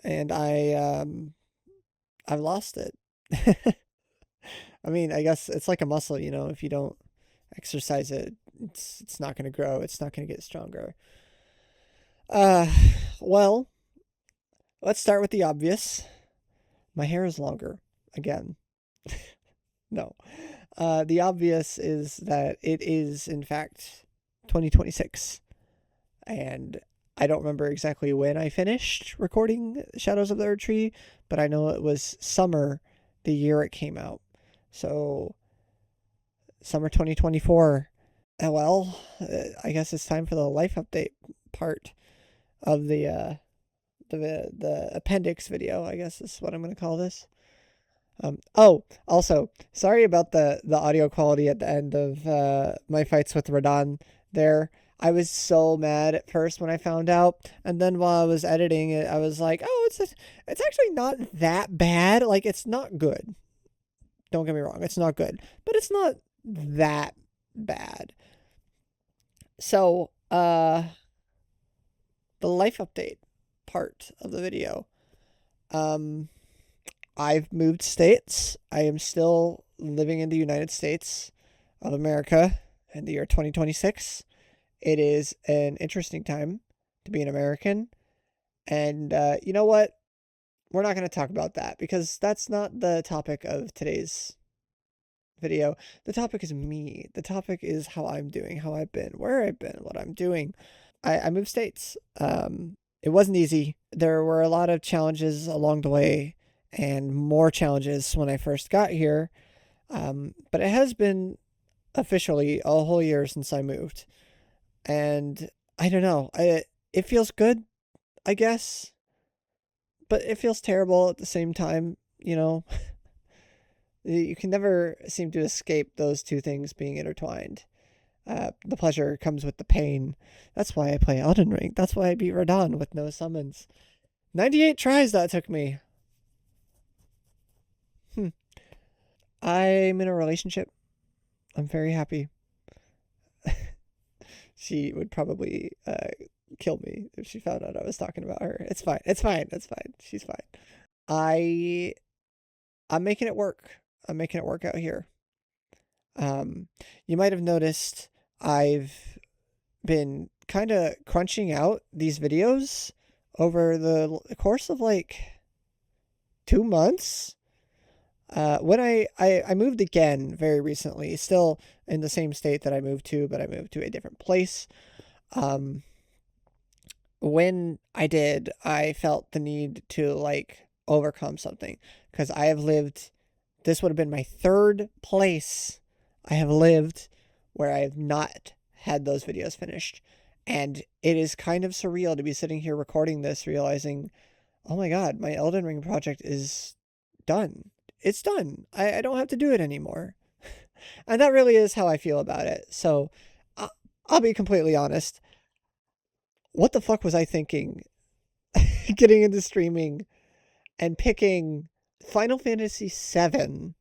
And I've lost it. I mean, I guess it's like a muscle, if you don't exercise it, it's not going to grow. It's not going to get stronger. Well, let's start with the obvious. My hair is longer again. No. The obvious is that it is, in fact, 2026. And I don't remember exactly when I finished recording Shadows of the Erd Tree, but I know it was summer the year it came out. So, summer 2024. Well, I guess it's time for the life update part of the appendix video, I guess is what I'm going to call this. Also, sorry about the audio quality at the end of my fights with Radon there. I was so mad at first when I found out, and then while I was editing it, I was like, oh, it's actually not that bad. Like, it's not good. Don't get me wrong, it's not good, but it's not that bad. So, the life update part of the video. I've moved states. I am still living in the United States of America in the year 2026. It is an interesting time to be an American. And you know what? We're not going to talk about that because that's not the topic of today's video. The topic is me. The topic is how I'm doing, how I've been, where I've been, what I'm doing. I moved states. It wasn't easy. There were a lot of challenges along the way and more challenges when I first got here. But it has been officially a whole year since I moved. And I don't know. It feels good, I guess. But it feels terrible at the same time, You can never seem to escape those two things being intertwined. The pleasure comes with the pain. That's why I play Elden Ring. That's why I beat Radon with no summons. 98 tries that took me. I'm in a relationship. I'm very happy. She would probably kill me if she found out I was talking about her. It's fine. It's fine. It's fine. She's fine. I'm making it work. I'm making it work out here. You might have noticed I've been kind of crunching out these videos over the course of like 2 months. When I moved again very recently, still in the same state that I moved to, but I moved to a different place. When I did, I felt the need to like overcome something because I have lived, this would have been my third place I have lived where I have not had those videos finished. And it is kind of surreal to be sitting here recording this, realizing, oh my God, my Elden Ring project is done. It's done. I don't have to do it anymore. And that really is how I feel about it. So I'll be completely honest. What the fuck was I thinking getting into streaming and picking Final Fantasy VII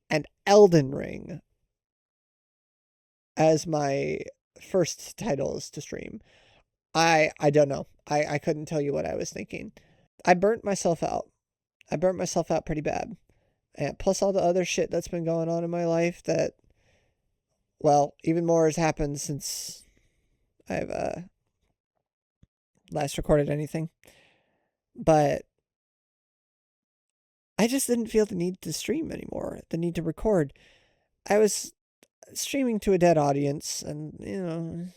and Elden Ring as my first titles to stream? I don't know. I couldn't tell you what I was thinking. I burnt myself out. I burnt myself out pretty bad. And plus all the other shit that's been going on in my life that well, even more has happened since I've last recorded anything. But I just didn't feel the need to stream anymore, the need to record. I was streaming to a dead audience, and,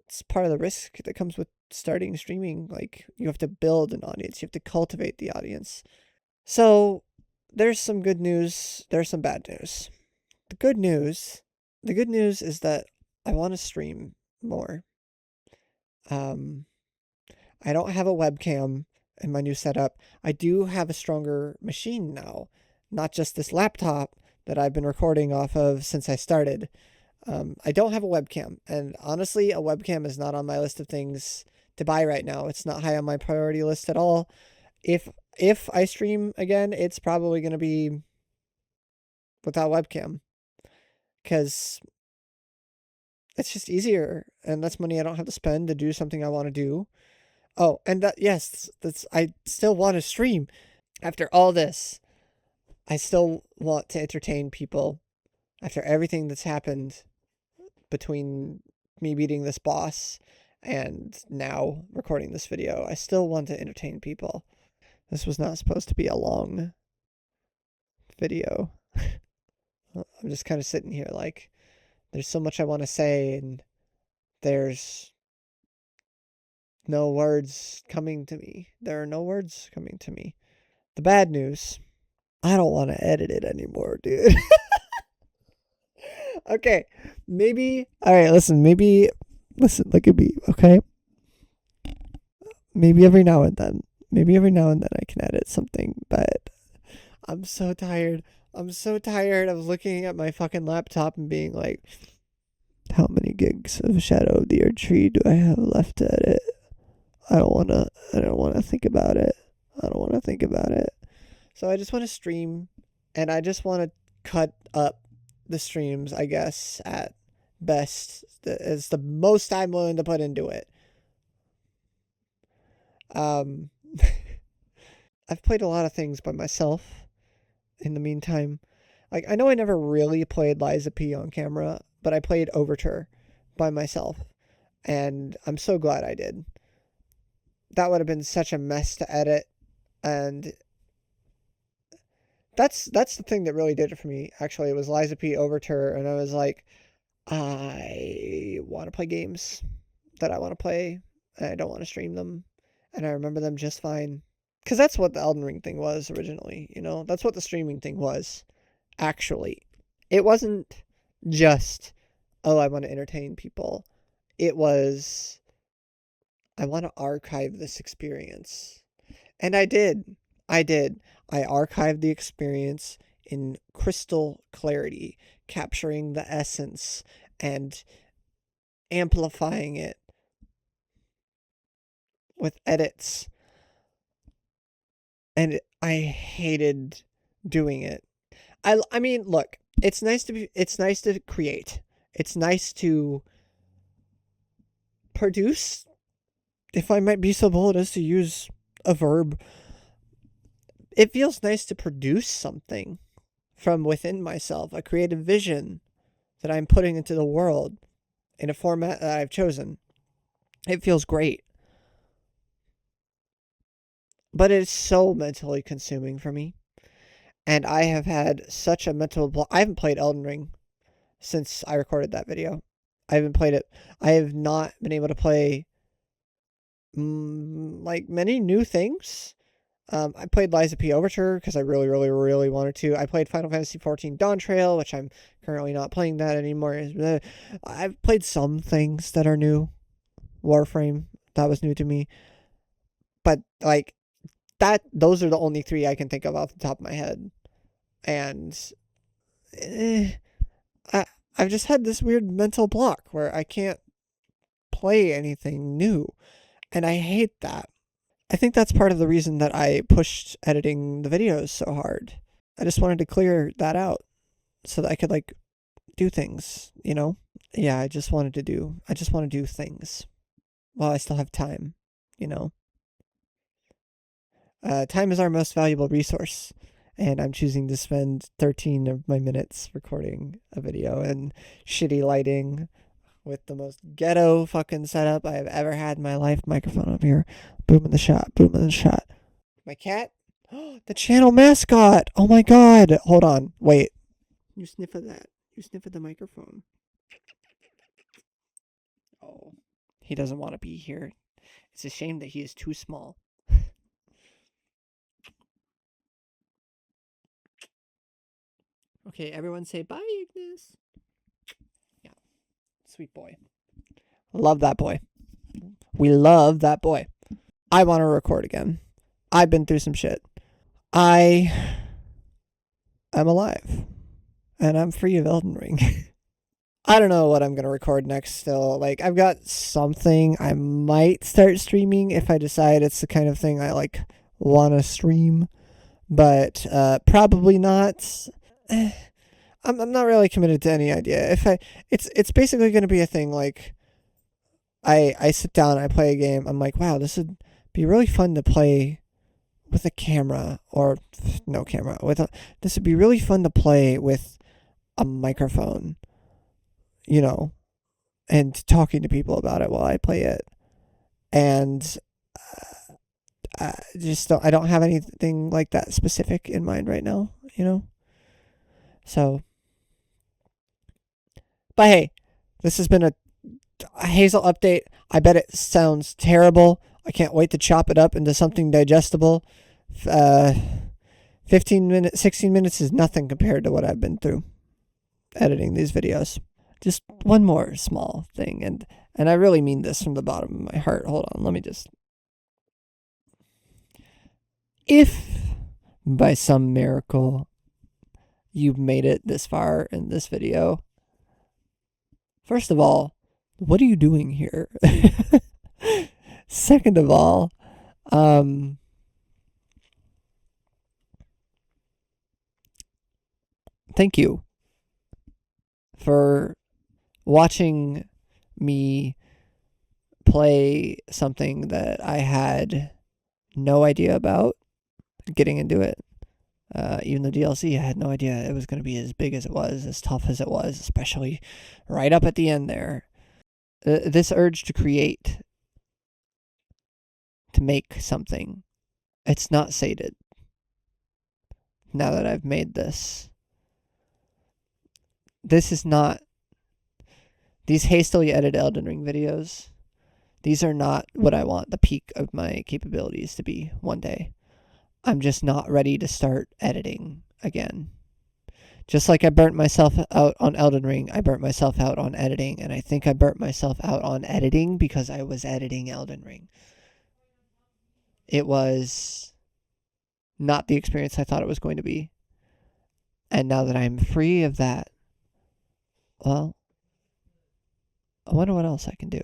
it's part of the risk that comes with starting streaming. Like, you have to build an audience, you have to cultivate the audience. So, there's some good news, there's some bad news. The good news is that I want to stream more. I don't have a webcam in my new setup. I do have a stronger machine now, not just this laptop that I've been recording off of since I started. I don't have a webcam, and honestly, a webcam is not on my list of things to buy right now. It's not high on my priority list at all. If I stream again, it's probably going to be without webcam, because it's just easier, and that's money I don't have to spend to do something I want to do. Oh, and I still want to stream. After all this, I still want to entertain people. After everything that's happened between me beating this boss and now recording this video, I still want to entertain people. This was not supposed to be a long video. I'm just kind of sitting here like, there's so much I want to say, and there's no words coming to me. There are no words coming to me. The bad news, I don't want to edit it anymore, dude. Okay, maybe, alright, listen, look at me, okay? Maybe every now and then I can edit something, but I'm so tired. I'm so tired of looking at my fucking laptop and being like, how many gigs of Shadow of the Erdtree do I have left to edit? I don't want to think about it. So I just want to stream, and I just want to cut up the streams, I guess, at best. It's the most I'm willing to put into it. I've played a lot of things by myself in the meantime. Like, I know I never really played Liza P on camera, but I played Overture by myself, and I'm so glad I did. That would have been such a mess to edit, and that's the thing that really did it for me, actually. It was Liza P Overture, and I was like, I want to play games that I want to play, and I don't want to stream them, and I remember them just fine. Because that's what the Elden Ring thing was originally, That's what the streaming thing was, actually. It wasn't just, oh, I want to entertain people. It was, I want to archive this experience. And I did. I archived the experience in crystal clarity, capturing the essence and amplifying it with edits. And I hated doing it. I mean, look, it's nice to create. It's nice to produce, if I might be so bold as to use a verb. It feels nice to produce something from within myself, a creative vision that I'm putting into the world in a format that I've chosen. It feels great. But it's so mentally consuming for me. And I have had such a mental block. I haven't played Elden Ring since I recorded that video. I haven't played it. I have not been able to play like many new things. I played Liza P Overture because I really, really, really wanted to. I played Final Fantasy XIV Dawn Trail, which I'm currently not playing that anymore. I've played some things that are new. Warframe, that was new to me. But like those are the only three I can think of off the top of my head. And I've just had this weird mental block where I can't play anything new. And I hate that. I think that's part of the reason that I pushed editing the videos so hard. I just wanted to clear that out so that I could do things, Yeah, I just want to do things while I still have time, Time is our most valuable resource, and I'm choosing to spend 13 of my minutes recording a video in shitty lighting with the most ghetto fucking setup I have ever had in my life. Microphone up here. Boom in the shot. Boom in the shot. My cat? The channel mascot! Oh my god! Hold on. Wait. You sniff at that. You sniff at the microphone. Oh. He doesn't want to be here. It's a shame that he is too small. Okay, everyone say bye, Ignis. Yeah. Sweet boy. Love that boy. We love that boy. I want to record again. I've been through some shit. I am alive. And I'm free of Elden Ring. I don't know what I'm going to record next still. Like, I've got something I might start streaming if I decide it's the kind of thing I, like, want to stream. But probably not. I'm not really committed to any idea. It's basically going to be a thing like I sit down, I play a game. I'm like, wow, this would be really fun to play with a camera or no camera. This would be really fun to play with a microphone, you know, and talking to people about it while I play it. And I don't have anything like that specific in mind right now, you know. So, but hey, this has been a Hazel update. I bet it sounds terrible. I can't wait to chop it up into something digestible. 16 minutes is nothing compared to what I've been through editing these videos. Just one more small thing, and I really mean this from the bottom of my heart. Hold on, let me just... If by some miracle you've made it this far in this video, first of all, what are you doing here? Second of all, thank you for watching me play something that I had no idea about, getting into it. Even the DLC, I had no idea it was going to be as big as it was, as tough as it was, especially right up at the end there. This urge to create, to make something, it's not sated. Now that I've made this. This is not... These hastily edited Elden Ring videos, these are not what I want the peak of my capabilities to be one day. I'm just not ready to start editing again. Just like I burnt myself out on Elden Ring, I burnt myself out on editing, and I think I burnt myself out on editing because I was editing Elden Ring. It was not the experience I thought it was going to be. And now that I'm free of that, well, I wonder what else I can do.